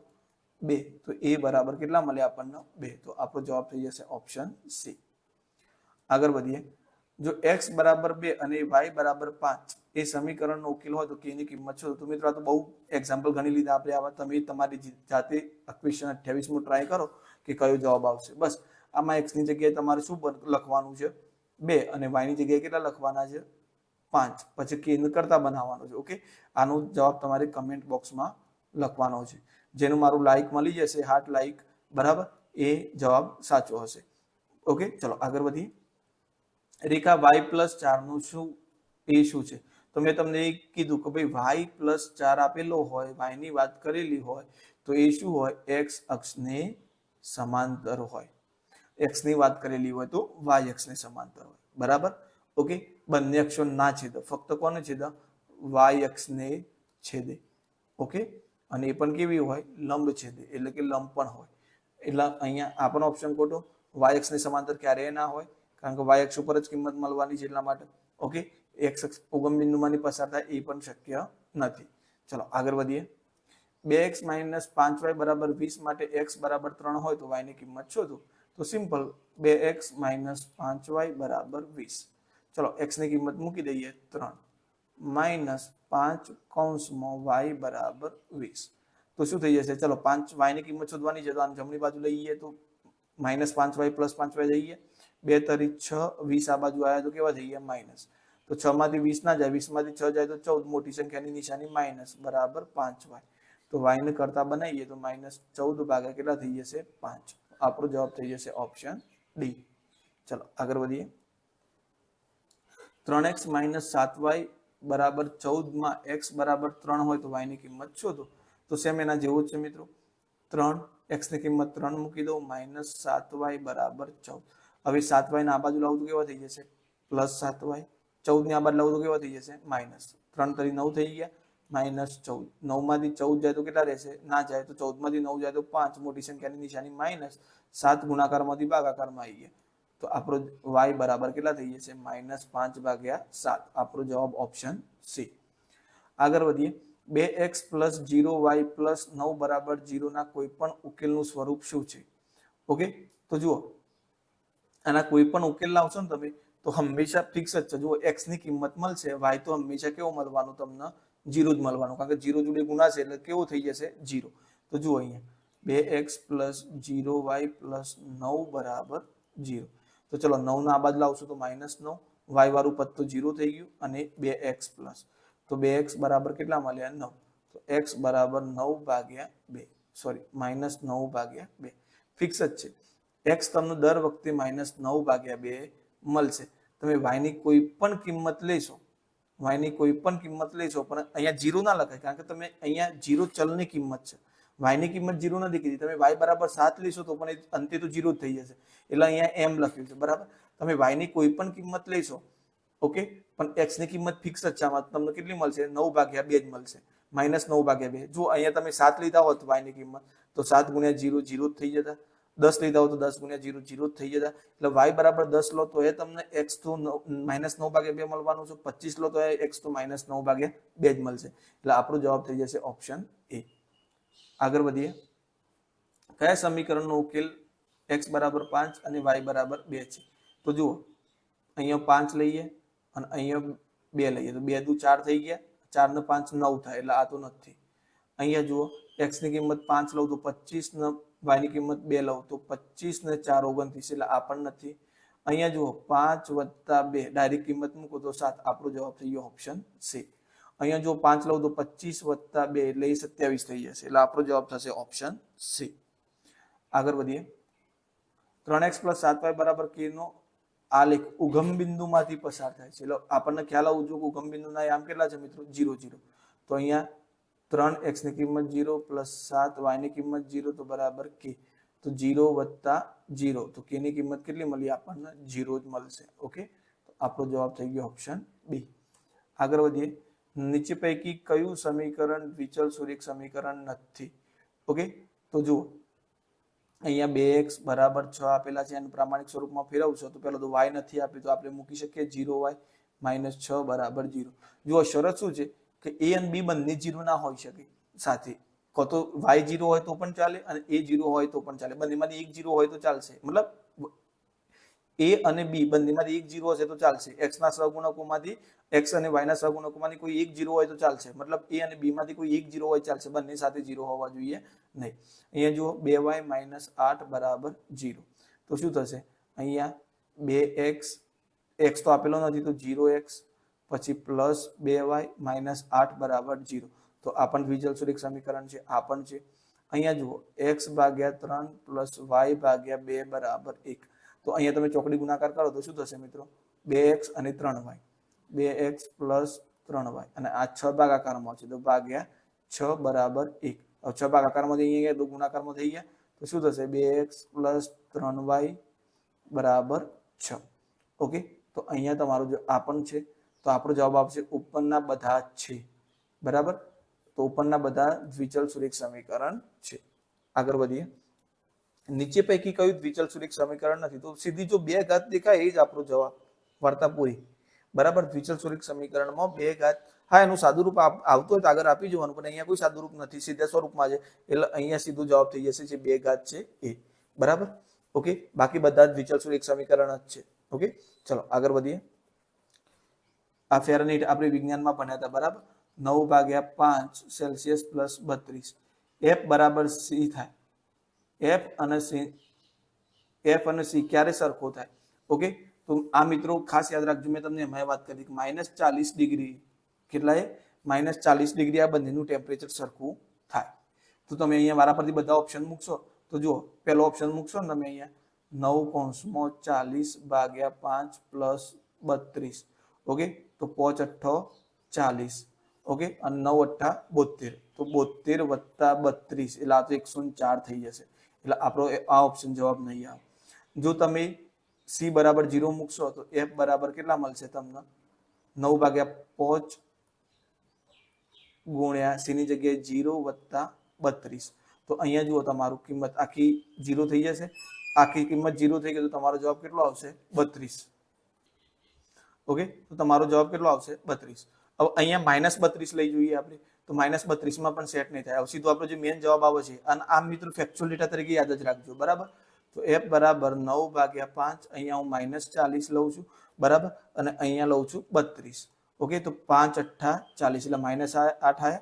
2. તો a બરાબર કેટલા મળ્યા આપણને? 2. તો આપણો જવાબ થઈ જશે ઓપ્શન સી. આગળ વધીએ. જો x બરાબર 2 અને y બરાબર 5 એ સમીકરણનો ઉકેલ હોય તો k ની કિંમત શોધો. તો મિત્રો આ તો બહુ એક્ઝામ્પલ ગણી લીધા આપણે આવા. તમે તમારી જાતે ક્વેશ્ચન 28 ટ્રાય કરો કે કયો જવાબ આવશે. બસ આમાં x ની જગ્યાએ તમારે શું લખવાનું છે? 2 અને y ની જગ્યાએ કેટલા લખવાના છે? 5. પછી k નું કરતા બનાવવાનો છે. ઓકે, આનો જવાબ તમારે કમેન્ટ બોક્સમાં લખવાનો છે. જેનું મારું લાઈક મળી જશે, હાર્ટ લાઈક, બરાબર, એ જવાબ સાચો હશે. ઓકે, ચલો આગળ વધીએ. રેખા y + 4 નું શું એ શું છે? તો મેં તમને એ કીધું કે ભાઈ y + 4 આપેલો હોય, y ની વાત કરેલી હોય તો એ શું હોય? x અક્ષને સમાંતર હોય. x ની વાત કરેલી હોય તો y અક્ષને સમાંતર હોય. બરાબર. ઓકે, બંને અક્ષો ના છેદે, ફક્ત કોને છેદે? y અક્ષને છેદે. ઓકે, અને એ પણ કેવી હોય? લંબ છેદે, એટલે કે લંબ પણ હોય. એટલે અહીંયા આ પણ ઓપ્શન ખોટો. y અક્ષને સમાંતર ક્યારેય ના હોય, કારણ કે y અક્ષ ઉપર જ કિંમત મળવાની છે એટલા માટે. ઓકે, x અક્ષ ઉગમ બિંદુમાંથી પસાર થાય એ પણ શક્ય નથી. ચલો આગળ વધીએ. 2x - 5y બરાબર 20 માટે x બરાબર 3 હોય તો y ની કિંમત શોધો. તો સિમ્પલ 2x - 5y બરાબર 20. ચલો x ની કિંમત મૂકી દઈએ 3 -5 કૌંસમાં y બરાબર 20. તો શું થઈ જશે? ચલો 5y ની કિંમત શોધવાની છે તો આમ જમણી બાજુ લઈ જઈએ તો -5y + 5y જઈએ. 2 તરી 6, 20 આ બાજુ આવ્યા તો કેવા થઈ ગયા? માઇનસ. તો 6 માંથી 20 ના જાય, 20 માંથી 6 જાય તો 14, મોટી સંખ્યાની નિશાની માઇનસ બરાબર 5y. તો y ને કરતા બનાવીએ તો -14 ભાગ્યા કેટલા થઈ જશે? 5. આપણો જવાબ થઈ જશે ઓપ્શન ડી. ચલો આગળ વધીએ. 3x - 7y બરાબર 14 માં x બરાબર 3 હોય તો y ની કિંમત શોધો. તો સેમ એના જેવું જ છે મિત્રો. 3x ની કિંમત 3 મૂકી દો -7y બરાબર 14. હવે 7y ના આ બાજુ લાવું તો કેવા થઈ જશે +7y. 14 ની આ બાજુ લાવું તો કેવા થઈ જશે -3 તરી 9 થઈ ગયા -14. 9 માંથી 14 જાય તો કેટલા રહેશે ના જાય તો 14 માંથી 9 જાય તો 5. મોટી સંખ્યાની નિશાની માઇનસ. 7 ગુણાકારમાંથી ભાગાકારમાં આવી ગયા તો આપણો y બરાબર કેટલા થઈ જશે -5/7. આપણો જવાબ ઓપ્શન સી. આગળ વધીએ. 2x + 0y + 9 બરાબર 0 ના કોઈ પણ ઉકેલનું સ્વરૂપ શું છે? ઓકે, તો જુઓ આના કોઈ પણ ઉકેલ લાવશો ને તમે તો હંમેશા ફિક્સ જ છે. જુઓ x ની કિંમત મળશે, y તો હંમેશા કેવો મળવાનું તમને 0 જ મળવાનું, કારણ કે 0 જોડે ગુણાશે એટલે કેવો થઈ જશે 0. તો જુઓ અહીંયા 2x + 0y + 9 બરાબર 0. તો ચલો 9 ના આ બાજુ લાવશું તો -9, y વાળું પદ તો 0 થઈ ગયું અને 2x પ્લસ તો 2x બરાબર કેટલા મળ્યા 9. તો x બરાબર 9/2 સોરી -9/2 ફિક્સ જ છે. x તમને દર વખતે -9/2 મળશે. તમે y ની કોઈ પણ કિંમત લેશો, y ની કોઈ પણ કિંમત લેશો પણ અહીંયા 0 ના લખાય, કારણ કે તમે અહીંયા 0 ચલની કિંમત છે. y ની કિંમત 0 નથી કીધી. તમે y બરાબર 7 લેશો તો પણ અંતે તો 0 જ થઈ જશે. એટલે અહીંયા m લખ્યું છે બરાબર. તમે y ની કોઈ પણ કિંમત લેશો ઓકે, પણ x ની કિંમત ફિક્સ જ છે. આમાં તમને કેટલી મળશે 9/2 જ મળશે, -9/2. જો અહીંયા તમે 7 લીધા હોત y ની કિંમત તો 7 × 0 0 જ થઈ જતા. 10 લીધા હોત તો 10 × 0 0 જ થઈ જતા. એટલે y બરાબર 10 લો તો એ તમને x તો -9/2 મળવાનું છે. 25 લો તો x તો -9/2 જ મળશે. એટલે આપણો જવાબ થઈ જશે ઓપ્શન એ. આગળ વધીએ. કયા સમીકરણનો ઉકેલ x બરાબર 5 અને y બરાબર 2 છે? તો જુઓ અહીંયા 5 લઈએ અને અહીંયા 2 લઈએ તો 2 દુ 4 થઈ ગયા, 4 ને 5 9 થાય એટલે આ તો નથી. અહીંયા જુઓ x ની કિંમત 5 લઉં તો 25 ને y ની કિંમત 2 લઉં તો 25 ને 4 29 એટલે આ પણ નથી. અહીંયા જુઓ 5 + 2 ડાયરેક્ટ કિંમત મૂકો તો 7. આપણો જવાબ થઈ ગયો ઓપ્શન સી. અહીંયા જો 5 લઉં તો 25 + 2 એટલે 27 થઈ જશે. એટલે આપણો જવાબ થશે ઓપ્શન સી. આગળ વધીએ. 3x + 7y બરાબર k નો આલેખ ઉગમ બિંદુમાંથી પસાર થાય છે. એટલે આપણને ખ્યાલ આવવું જોઈએ કે ઉગમ બિંદુના આમ કેટલા છે મિત્રો 0 0. તો અહીંયા 3x ની કિંમત 0 + 7y ની કિંમત 0 તો બરાબર k. તો 0 + 0 તો k ની કિંમત કેટલી મળી આપણને 0 જ મળશે. ઓકે, તો આપણો જવાબ થઈ ગયો ઓપ્શન બી. આગળ વધીએ. નીચે પૈકી કયું સમીકરણ દ્વિચલ સુરેખ સમીકરણ નથી? ઓકે, તો જુઓ અહીંયા 2x બરાબર 6 આપેલા છે અને પ્રામાણિક સ્વરૂપમાં ફેરવશો તો પહેલો તો y નથી આપ્યું તો આપણે મૂકી શકીએ 0y -6 બરાબર 0. જુઓ શરત શું છે કે a અને b બંને 0 ના હોઈ શકે સાથે. કો તો y 0 હોય તો પણ ચાલે અને a 0 હોય તો પણ ચાલે. બંનેમાંથી એક 0 હોય તો ચાલશે. મતલબ a અને b બંનેમાંથી એક 0 હશે તો ચાલશે. x ના સહગુણકોમાંથી x અને y ના સહગુણકોમાંથી કોઈ એક 0 હોય તો ચાલશે. મતલબ a અને b માંથી કોઈ એક 0 હોય ચાલશે, બંને સાથે 0 હોવા જોઈએ નહીં. અહીંયા જુઓ 2y - 8 બરાબર 0. તો શું થશે અહીંયા 2x x તો આપેલો નથી તો 0x પછી +2y - 8 બરાબર 0. તો આ પણ દ્વિચલ સુરેખ સમીકરણ છે. આ પણ છે. અહીંયા જુઓ x/3 + y/2 બરાબર 1. તો અહીંયા તમે ચોકડી ગુણાકાર કરો તો શું થશે મિત્રો 2x અને 3y 2x + 3y અને આ 6 ભાગાકારમાં છે તો ભાગ્યા 6 બરાબર 1. હવે 6 ભાગાકારમાંથી અહીંયા તો ગુણાકારમાં થઈ ગયા તો શું થશે 2x + 3y બરાબર 6. ઓકે, તો અહીંયા તમારો જો આ પણ છે તો આપણો જવાબ આવશે ઉપરના બધા છે બરાબર. તો ઉપરના બધા દ્વિચલ સુરેખ સમીકરણ છે. આગળ વધીએ. નીચે પૈકી કયું દ્વિચલ સુરેખ સમીકરણ નથી? તો સીધી જો 2 ઘાત દેખાય એ જ આપણો જવાબ. વાર્તા પૂરી બરાબર. દ્વિચલ સુરેખ સમીકરણમાં 2 ઘાત, હા એનું સાદું રૂપ આવતું હોય તો આગળ આપી જવાનું, પણ અહીંયા કોઈ સાદું રૂપ નથી, સીધા સ્વરૂપમાં છે એટલે અહીંયા સીધો જવાબ થઈ જશે જે 2 ઘાત છે એ બરાબર. ઓકે, બાકી બધા દ્વિચલ સુરેખ સમીકરણ જ છે. ઓકે, ચલો આગળ વધીએ. આ ફેરનહીટ આપણે વિજ્ઞાનમાં ભણ્યા હતા બરાબર. 9/5 સેલ્સિયસ + 32. f બરાબર c થાય. f અને c ક્યારે સરખો થાય? ઓકે, તો આ મિત્રો ખાસ યાદ રાખજો. મેં તમને એમાં વાત કરી કે -40 ડિગ્રી કેટલાય -40 ડિગ્રી આ બંનેનું ટેમ્પરેચર સરખું થાય. તો તમે અહીંયા મારા પરથી બધા ઓપ્શન મૂકશો તો જુઓ પહેલો ઓપ્શન મૂકશો ને તમે અહીંયા 9 × 40/5 + 32. ઓકે, તો 5 અઠ્ઠો 40, ઓકે, અને 9 અઠ્ઠા 72, તો 72 વત્તા 32 એટલે આ તો 104 થઈ જશે. એટલે આપણો આ ઓપ્શન જવાબ નહીં આવે. જો તમે સી બરાબર 0 મૂકશો તો એફ બરાબર કેટલા મળશે તમને? 9/5 ગુણ્યા સી ની જગ્યાએ 0 વત્તા 32. તો અહીંયા જુઓ તમારું કિંમત આખી 0 થઈ જશે. આખી કિંમત 0 થઈ ગઈ તો તમારો જવાબ કેટલો આવશે? 32. ઓકે, તો તમારો જવાબ કેટલો આવશે? 32. હવે અહીંયા -32 લઈ જોઈએ આપણે, તો -32 માં પણ સેટ નહીં થાય. હવે સીધો આપણો જે મેઇન જવાબ આવે છે, અને આ મિત્રો ફેક્ચ્યુઅલ ડેટા તરીકે યાદ જ રાખજો, બરાબર? તો f બરાબર 9/5, અહીંયા હું -40 લઉં છું, બરાબર, અને અહીંયા લઉં છું 32. ઓકે, તો 5 અઠ્ઠા 40 એટલે -8 આયા.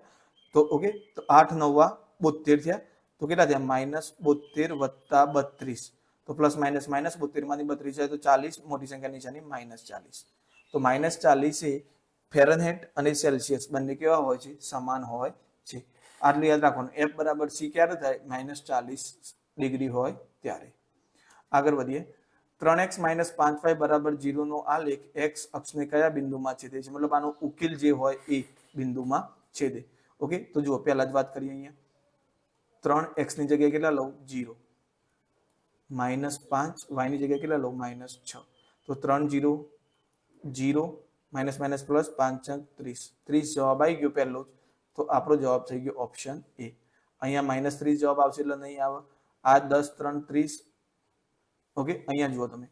તો ઓકે, તો 8 9 72 થયા. તો કેટલા થયા? -72 વત્તા 32. તો પ્લસ માઇનસ માઇનસ 72 માંથી 32 જાય તો 40, મોટી સંખ્યા નિશાની -40. તો -40 એ ફેરનહેટ અને સેલ્સિયસ બંને કેવા હોય છે? સમાન હોય છે. આટલું યાદ રાખવાનું. f બરાબર c ક્યારે થાય? -40 ડિગ્રી હોય ત્યારે. આગળ વધીએ. 3x - 5y બરાબર 0 નો આલેખ x અક્ષને કયા બિંદુમાં છેદે છે? મતલબ આનો ઉકેલ જે હોય એ બિંદુમાં છેદે. ઓકે, તો જુઓ પહેલા જ વાત કરીએ. અહીંયા 3x ની જગ્યાએ કેટલા લઉં? 0. -5 y ની જગ્યાએ કેટલા લઉં? -6. તો 3 0 0 માઇનસ પ્લસ 5 30. 30 જવાબ આવી ગયો પહેલો જ. તો આપણો જવાબ થઈ ગયો ઓપ્શન એ. અહીંયા -30 જવાબ આવશે એટલે નહીં આવે. આ 10 3 30. ઓકે, અહીંયા જુઓ તમે,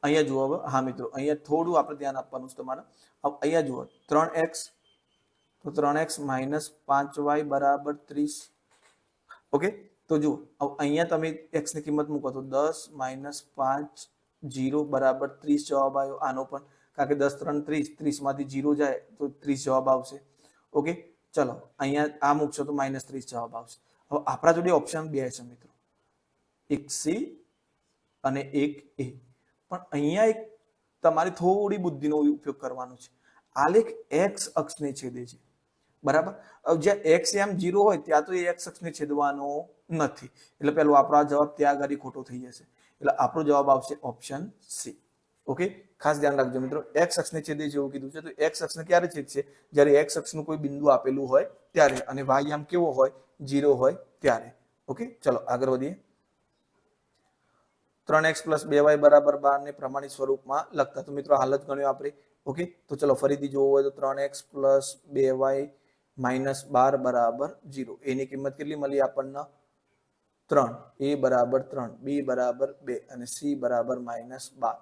અહીંયા જુઓ. હવે હા મિત્રો, અહીંયા થોડું આપણે ધ્યાન આપવાનું છે તમારે. હવે અહીંયા જુઓ 3x, તો 3x - 5y બરાબર 30. ઓકે, તો જુઓ અહીંયા તમે x ની કિંમત મૂકો તો 10 - 5 0 બરાબર 30 જવાબ આવ્યો. આનો પણ, કારણ કે 10 3 30, 30 માંથી 0 જાય તો 30 જવાબ આવશે. ઓકે, ચલો અહીંયા આ મૂકશો તો -30 જવાબ આવશે. હવે આપણા જોડે ઓપ્શન 2 છે મિત્રો, એક સી અને એક એ. પણ અહીંયા એક તમારે થોડી બુદ્ધિનો ઉપયોગ કરવાનો છે. આલેખ એક્સ અક્ષને છેદે છે, બરાબર. જ્યાં એક્સ એમ 0 હોય ત્યાં તો એ એક્સ અક્ષને છેદવાનો નથી. એટલે પેલો આપણો આ જવાબ ત્યાં આગળ ખોટો થઈ જશે. એટલે આપણો જવાબ આવશે ઓપ્શન સી. ઓકે, ખાસ ધ્યાન રાખજો મિત્રો. એક્સ અક્ષને છેદે છે એવું કીધું છે, તો એક્સ અક્ષને ક્યારે છેદશે? જ્યારે એક્સ અક્ષનું કોઈ બિંદુ આપેલું હોય ત્યારે, અને વાય આમ કેવો હોય? 0 હોય ત્યારે. ઓકે, ચલો આગળ વધીએ. 3x + 2y બરાબર 12 ને પ્રમાણિત સ્વરૂપમાં લખતા. તો મિત્રો હાલ જ ગણ્યો આપણે. ઓકે, તો ચલો ફરીથી જોવું હોય તો 3x + 2y - 12 બરાબર 0. એની કિંમત કેટલી મળી આપણને? 3. a બરાબર 3, b બરાબર 2 અને c બરાબર -12.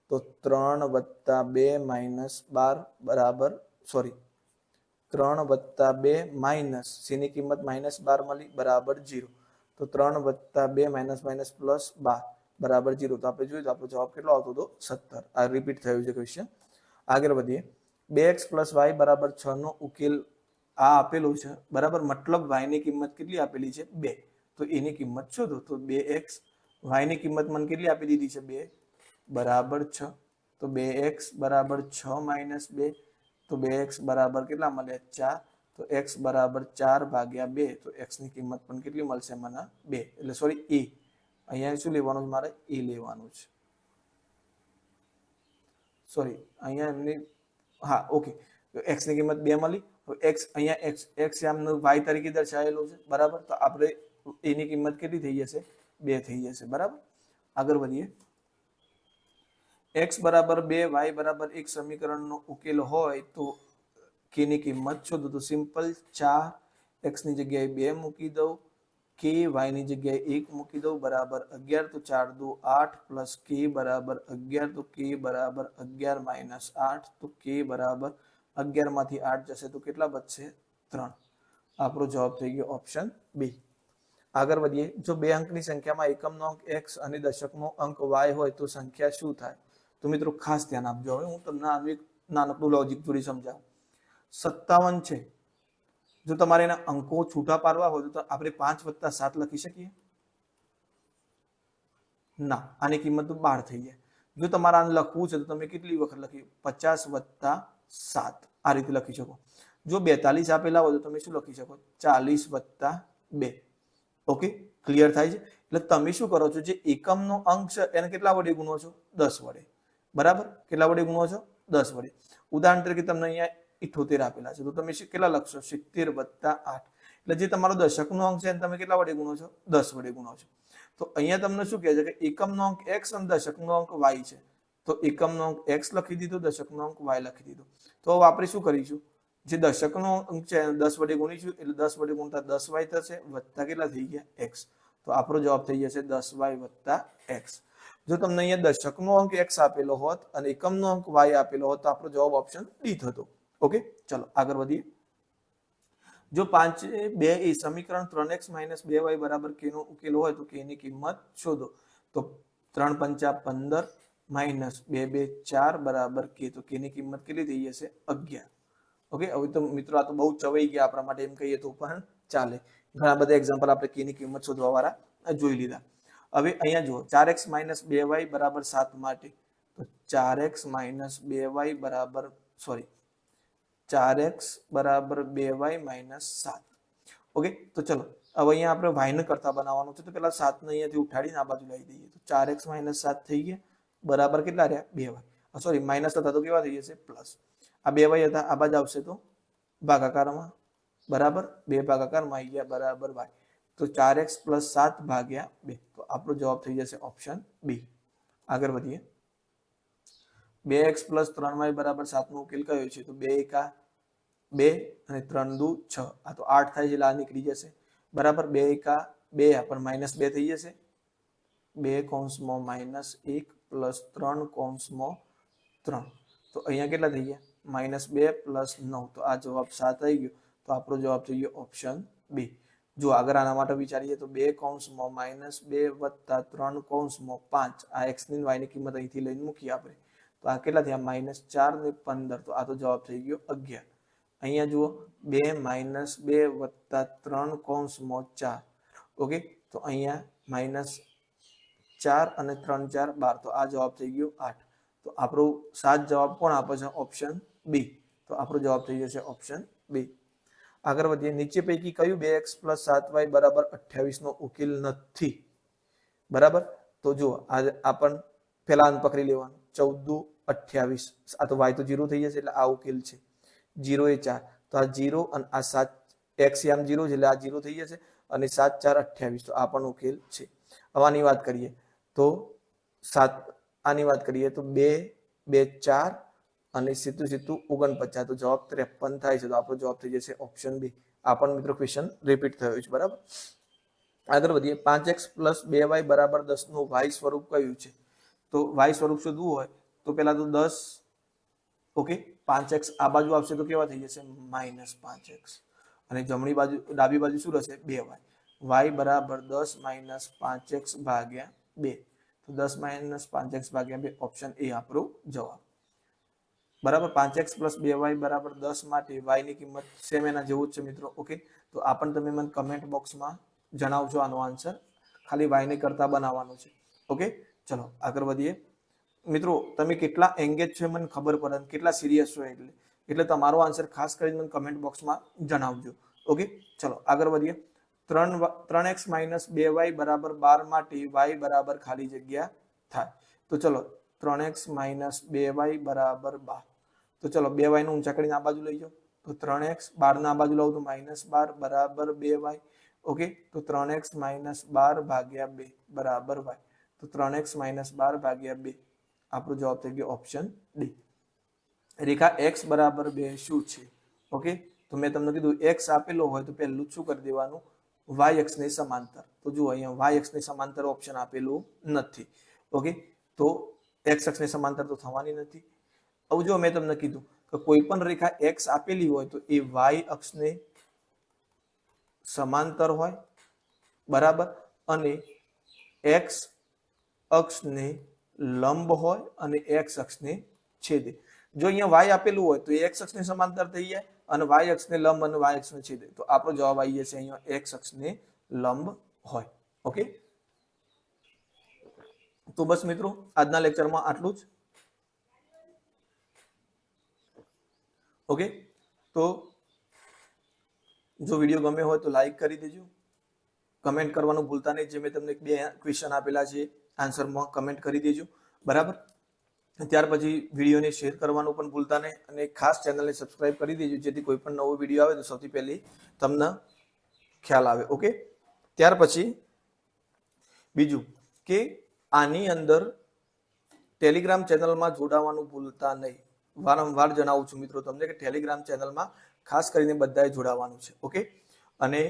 તો 3 + 2 - 12 બરાબર, સોરી, 3 + 2 - c ની કિંમત -12 મળી બરાબર 0. તો 3 + 2 - +12 બરાબર 0. તો આપણે જોયું તો આપણો જવાબ કેટલો આવતો હતો? 17. આ રિપીટ થયું છે ક્વેશ્ચન. આગળ વધીએ. 2x + y બરાબર 6 નો ઉકેલ આ આપેલો છે, બરાબર. મતલબ y ની કિંમત કેટલી આપેલી છે? 2. તો એની કિંમત શોધો. તો 2x, y ની કિંમત મને કેટલી આપી દીધી છે? 2 બરાબર 6. તો 2x બરાબર 6 - 2. તો 2x બરાબર કેટલા મળે? 4. તો x બરાબર 4/2. તો x ની કિંમત પણ કેટલી મળશે મને? 2. એટલે સોરી, એ. અહીંયા શું લેવાનું છે મારે? એ લેવાનું છે. સોરી, અહીંયા એમની, હા ઓકે, x ની કિંમત 2 મળી. x અહીંયા x આમનું y તરીકે દર્શાવેલું છે, બરાબર. તો આપણે એની કિંમત કેટલી થઈ જશે? 2 થઈ જશે, બરાબર. આગળ વધીએ. x બરાબર 2, y બરાબર 1 સમીકરણનો ઉકેલ હોય તો k ની કિંમત શોધો. તો સિમ્પલ 4, x ની જગ્યાએ 2 મૂકી દઉં, k y ની જગ્યાએ 1 મૂકી દઉં, બરાબર 11. તો 4 × 2 = 8 પ્લસ k બરાબર 11. તો k બરાબર 11 - 8. તો k બરાબર 11 માંથી 8 જશે તો કેટલા બચશે? 3. આપણો જવાબ થઈ ગયો ઓપ્શન બી. આગળ વધીએ. જો બે અંકની સંખ્યામાં એકમનો અંક x અને દશકનો અંક y હોય તો સંખ્યા શું થાય? તો મિત્રો ખાસ ધ્યાન આપજો. હવે હું તમને આનું એક નાનકડું લોજિક જોડી સમજાવું. 57 છે. જો તમારે એના અંકો છૂટા પાડવા હોય તો આપણે 5 + 7 લખી શકીએ? ના, આની કિંમત તો 12 થઈ જાય. જો તમારે આને લખવું છે તો તમે કેટલી વખત લખી? 50 + 7 આ રીતે લખી શકો. જો 42 આપેલા હોય તો તમે શું લખી શકો? 40 + 2. ઓકે, ક્લિયર થાય છે? એટલે તમે શું કરો છો? જે એકમનો અંક છે એને કેટલા વડે ગુણો છો? 10 વડે. બરાબર, કેટલા વડે ગુણો છો? 10 વડે. ઉદાહરણ તરીકે તમને અહીંયા 78 આપેલા છે, તો તમે કેટલા લખશો? 70 વત્તા 8. એટલે જે તમારો દશકનો અંક છે એને તમે કેટલા વડે ગુણો છો? 10 વડે ગુણો છો. તો અહીંયા તમને શું કહે છે કે એકમનો અંક x અને દશકનો અંક y છે. તો એકમનો અંક x લખી દીધો, દશકનો અંક y લખી દીધો. તો હવે આપણે શું કરીશું? જે દશકનો અંક છે 10 વડે ગુણીશું, એટલે 10 વડે ગુણતા 10y થશે, વત્તા કેટલા થઈ ગયા? x. તો આપણો જવાબ થઈ જશે 10y વત્તા x. જો તમને અહીંયા દશકનો અંક x આપેલો હોત અને એકમનો અંક y આપેલો હોત તો આપણો જવાબ ઓપ્શન ડી થતો. ઓકે, ચલો આગળ વધીએ. જો 5 એ સમીકરણ 3x - 2y બરાબર k નો ઉકેલ હોય તો k ની કિંમત શોધો. તો 3 × 5 = 15 - 2 × 2 = 4 બરાબર k. તો k ની કિંમત કેટલી થઈ જશે? 11. ઓકે, હવે તો મિત્રો આ તો બહુ ચવાઈ ગયા આપણા માટે, એમ કહીએ તો પણ ચાલે. ઘણા બધા એક્ઝામ્પલ આપણે k ની કિંમત શોધવા વાળા જોઈ લીધા. હવે અહીંયા જુઓ 4x - 2y = 7 માટે તો 4x - 2y બરાબર 4x = 2y - 7. ઓકે, તો ચલો હવે અહીંયા આપણે y ને કરતા બનાવવાનું છે, તો પેલા 7 ને અહીંયાથી ઉઠાડીને આ બાજુ લઈ દઈએ. તો 4x - 7 થઈ ગયા બરાબર કેટલા રહ્યા? 2y. માઇનસ હતા તો કેવા થઈ જશે? પ્લસ. આ 2y હતા, આ બાજુ આવશે તો ભાગાકારમાં બરાબર 2 ભાગાકારમાં આવી ગયા બરાબર y. તો 4x + 7 / 2. તો આપણો જવાબ થઈ જશે ઓપ્શન બી. આગળ વધીએ. 2x + 3y = 7 નો ઉકેલ કયો છે? તો 2 × 1 = 2 અને 3 × 2 = 6. આ તો 8 થાય છે એટલે આ નીકળી જશે બરાબર. 2 × 2 પણ -2 થઈ જશે. 2 / -1 + 3 / 3. તો અહીંયા કેટલા થઈ ગયા? -2 + 9. તો આ જવાબ 7 આવી ગયો. તો આપણો જવાબ થઈ ગયો ઓપ્શન બી. જો આગળ આના માટે વિચારીએ તો 2 / -2 + 3 / 5. આ x ની y ની કિંમત અહીંથી લઈને મૂકીએ આપણે. તો આ કેટલા થયા? -4 ને 15. તો આ તો જવાબ થઈ ગયો 11. અહીંયા જુઓ 2 - 2 + 3 / 4. ઓકે, તો અહીંયા -4 અને 3 × 4 = 12. તો આ જવાબ થઈ ગયો 8. તો આપણો 7 જવાબ કોણ આપે છે? Option B. તો આપણો જવાબ થઈ જશે ઓપ્શન બી. આગળ વધીએ. નીચે પૈકી કયું 2x + 7y = 28 નો ઉકેલ નથી? બરાબર, તો જુઓ આ પણ પેલા અંક પકડી લેવાનું. 14 × 28. આ તો y તો 0 થઈ જશે એટલે આ ઉકેલ છે. 0 × 4 તો આ 0 અને આ 7 x આમ 0 છે એટલે આ 0 થઈ જશે અને 7 × 4 = 28. તો આ પણ ઉકેલ છે. હવે આની વાત કરીએ તો 7 આની વાત કરીએ તો 2 2 4 અને સીધું 49. તો જવાબ 53 થાય છે. તો આપણો જવાબ થઈ જશે ઓપ્શન બી. આ પણ મિત્રો ક્વેશ્ચન રિપીટ થયો છે બરાબર. આગળ વધીએ. 5x + 2y = 10 નું y સ્વરૂપ કયું છે? તો y સ્વરૂપ શોધવું હોય તો પેલા તો 10. ઓકે, 5x આ બાજુ આવશે તો કેવા થઈ જશે? -5x. અને જમણી બાજુ ડાબી બાજુ શું રહેશે? 2y. y = 10 - 5x / 2. તો 10 - 5x / 2 ઓપ્શન એ આપણો જવાબ બરાબર. 5x + 2y = 10 માટે y ની કિંમત સેમ એના જેવું જ છે મિત્રો. ઓકે, તો આ પણ તમે મને કમેન્ટ બોક્સમાં જણાવજો આનો આન્સર. ખાલી y ને કરતા બનાવવાનો છે. ઓકે, ચલો આગળ વધીએ. મિત્રો તમે કેટલા એંગેજ છો મને ખબર પડે, કેટલા સિરિયસ છો એટલે તમારો આન્સર ખાસ કરીને મને કમેન્ટ બોક્સમાં જણાવજો. ઓકે, ચલો આગળ વધીએ. 3x - 2y = 12 માટે y બરાબર ખાલી જગ્યા થાય. તો ચલો 3x - 2y = 12. તો ચલો 2y નું ઊંચા કરીને આ બાજુ લઈ જાઓ. તો 3x 12 ના આ બાજુ લાવું તો -12 બરાબર 2y. ઓકે, તો 3x - 12 / 2 બરાબર y. તો 3x - 12 / 2 આપણો જવાબ થઈ ગયો ઓપ્શન ડી. રેખા x = 2 શું છે? ઓકે, તો મેં તમને કીધું x આપેલો હોય તો પહેલું શું કરી દેવાનું? y અક્ષ ને સમાંતર. તો જુઓ અહીંયા y અક્ષ ને સમાંતર ઓપ્શન આપેલું નથી. ઓકે, તો x અક્ષ ને સમાંતર તો થવાની નથી. હવે જો મેં તમને કીધું કે કોઈ પણ રેખા x આપેલી હોય તો એ y અક્ષને સમાંતર હોય બરાબર, અને x અક્ષને લંબ હોય અને x અક્ષને છેદે. જો અહીંયા y આપેલું હોય તો x અક્ષને સમાંતર થઈ જાય અને y અક્ષને લંબ અને y અક્ષને છેદે. તો આપણો જવાબ આવી જશે અહીંયા x અક્ષને લંબ હોય. ઓકે, તો બસ મિત્રો આજના લેક્ચરમાં આટલું જ. ઓકે, તો જો વિડીયો ગમે હોય તો લાઈક કરી દેજો. કમેન્ટ કરવાનું ભૂલતા નહીં. જે મેં તમને 2 ક્વેશ્ચન આપેલા છે આન્સરમાં કમેન્ટ કરી દેજો બરાબર. ત્યાર પછી વિડીયોને શેર કરવાનું પણ ભૂલતા નહીં અને ખાસ ચેનલને સબસ્ક્રાઇબ કરી દેજો જેથી કોઈ પણ નવો વિડીયો આવે તો સૌથી પહેલી તમને ખ્યાલ આવે. ઓકે, ત્યાર પછી બીજું કે આની અંદર ટેલિગ્રામ ચેનલમાં જોડાવાનું ભૂલતા નહીં. વારંવાર જણાવું છું મિત્રો તમને કે ટેલિગ્રામ ચેનલમાં ખાસ કરીને બધાએ જોડાવાનું છે. ઓકે, અને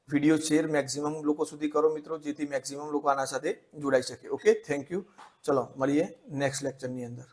વિડીયો શેર મેક્સિમમ લોકો સુધી કરો મિત્રો જેથી મેક્સિમમ લોકો આના સાથે જોડાઈ શકે. Okay, thank you. ચલો મળીએ નેક્સ્ટ લેક્ચરની અંદર.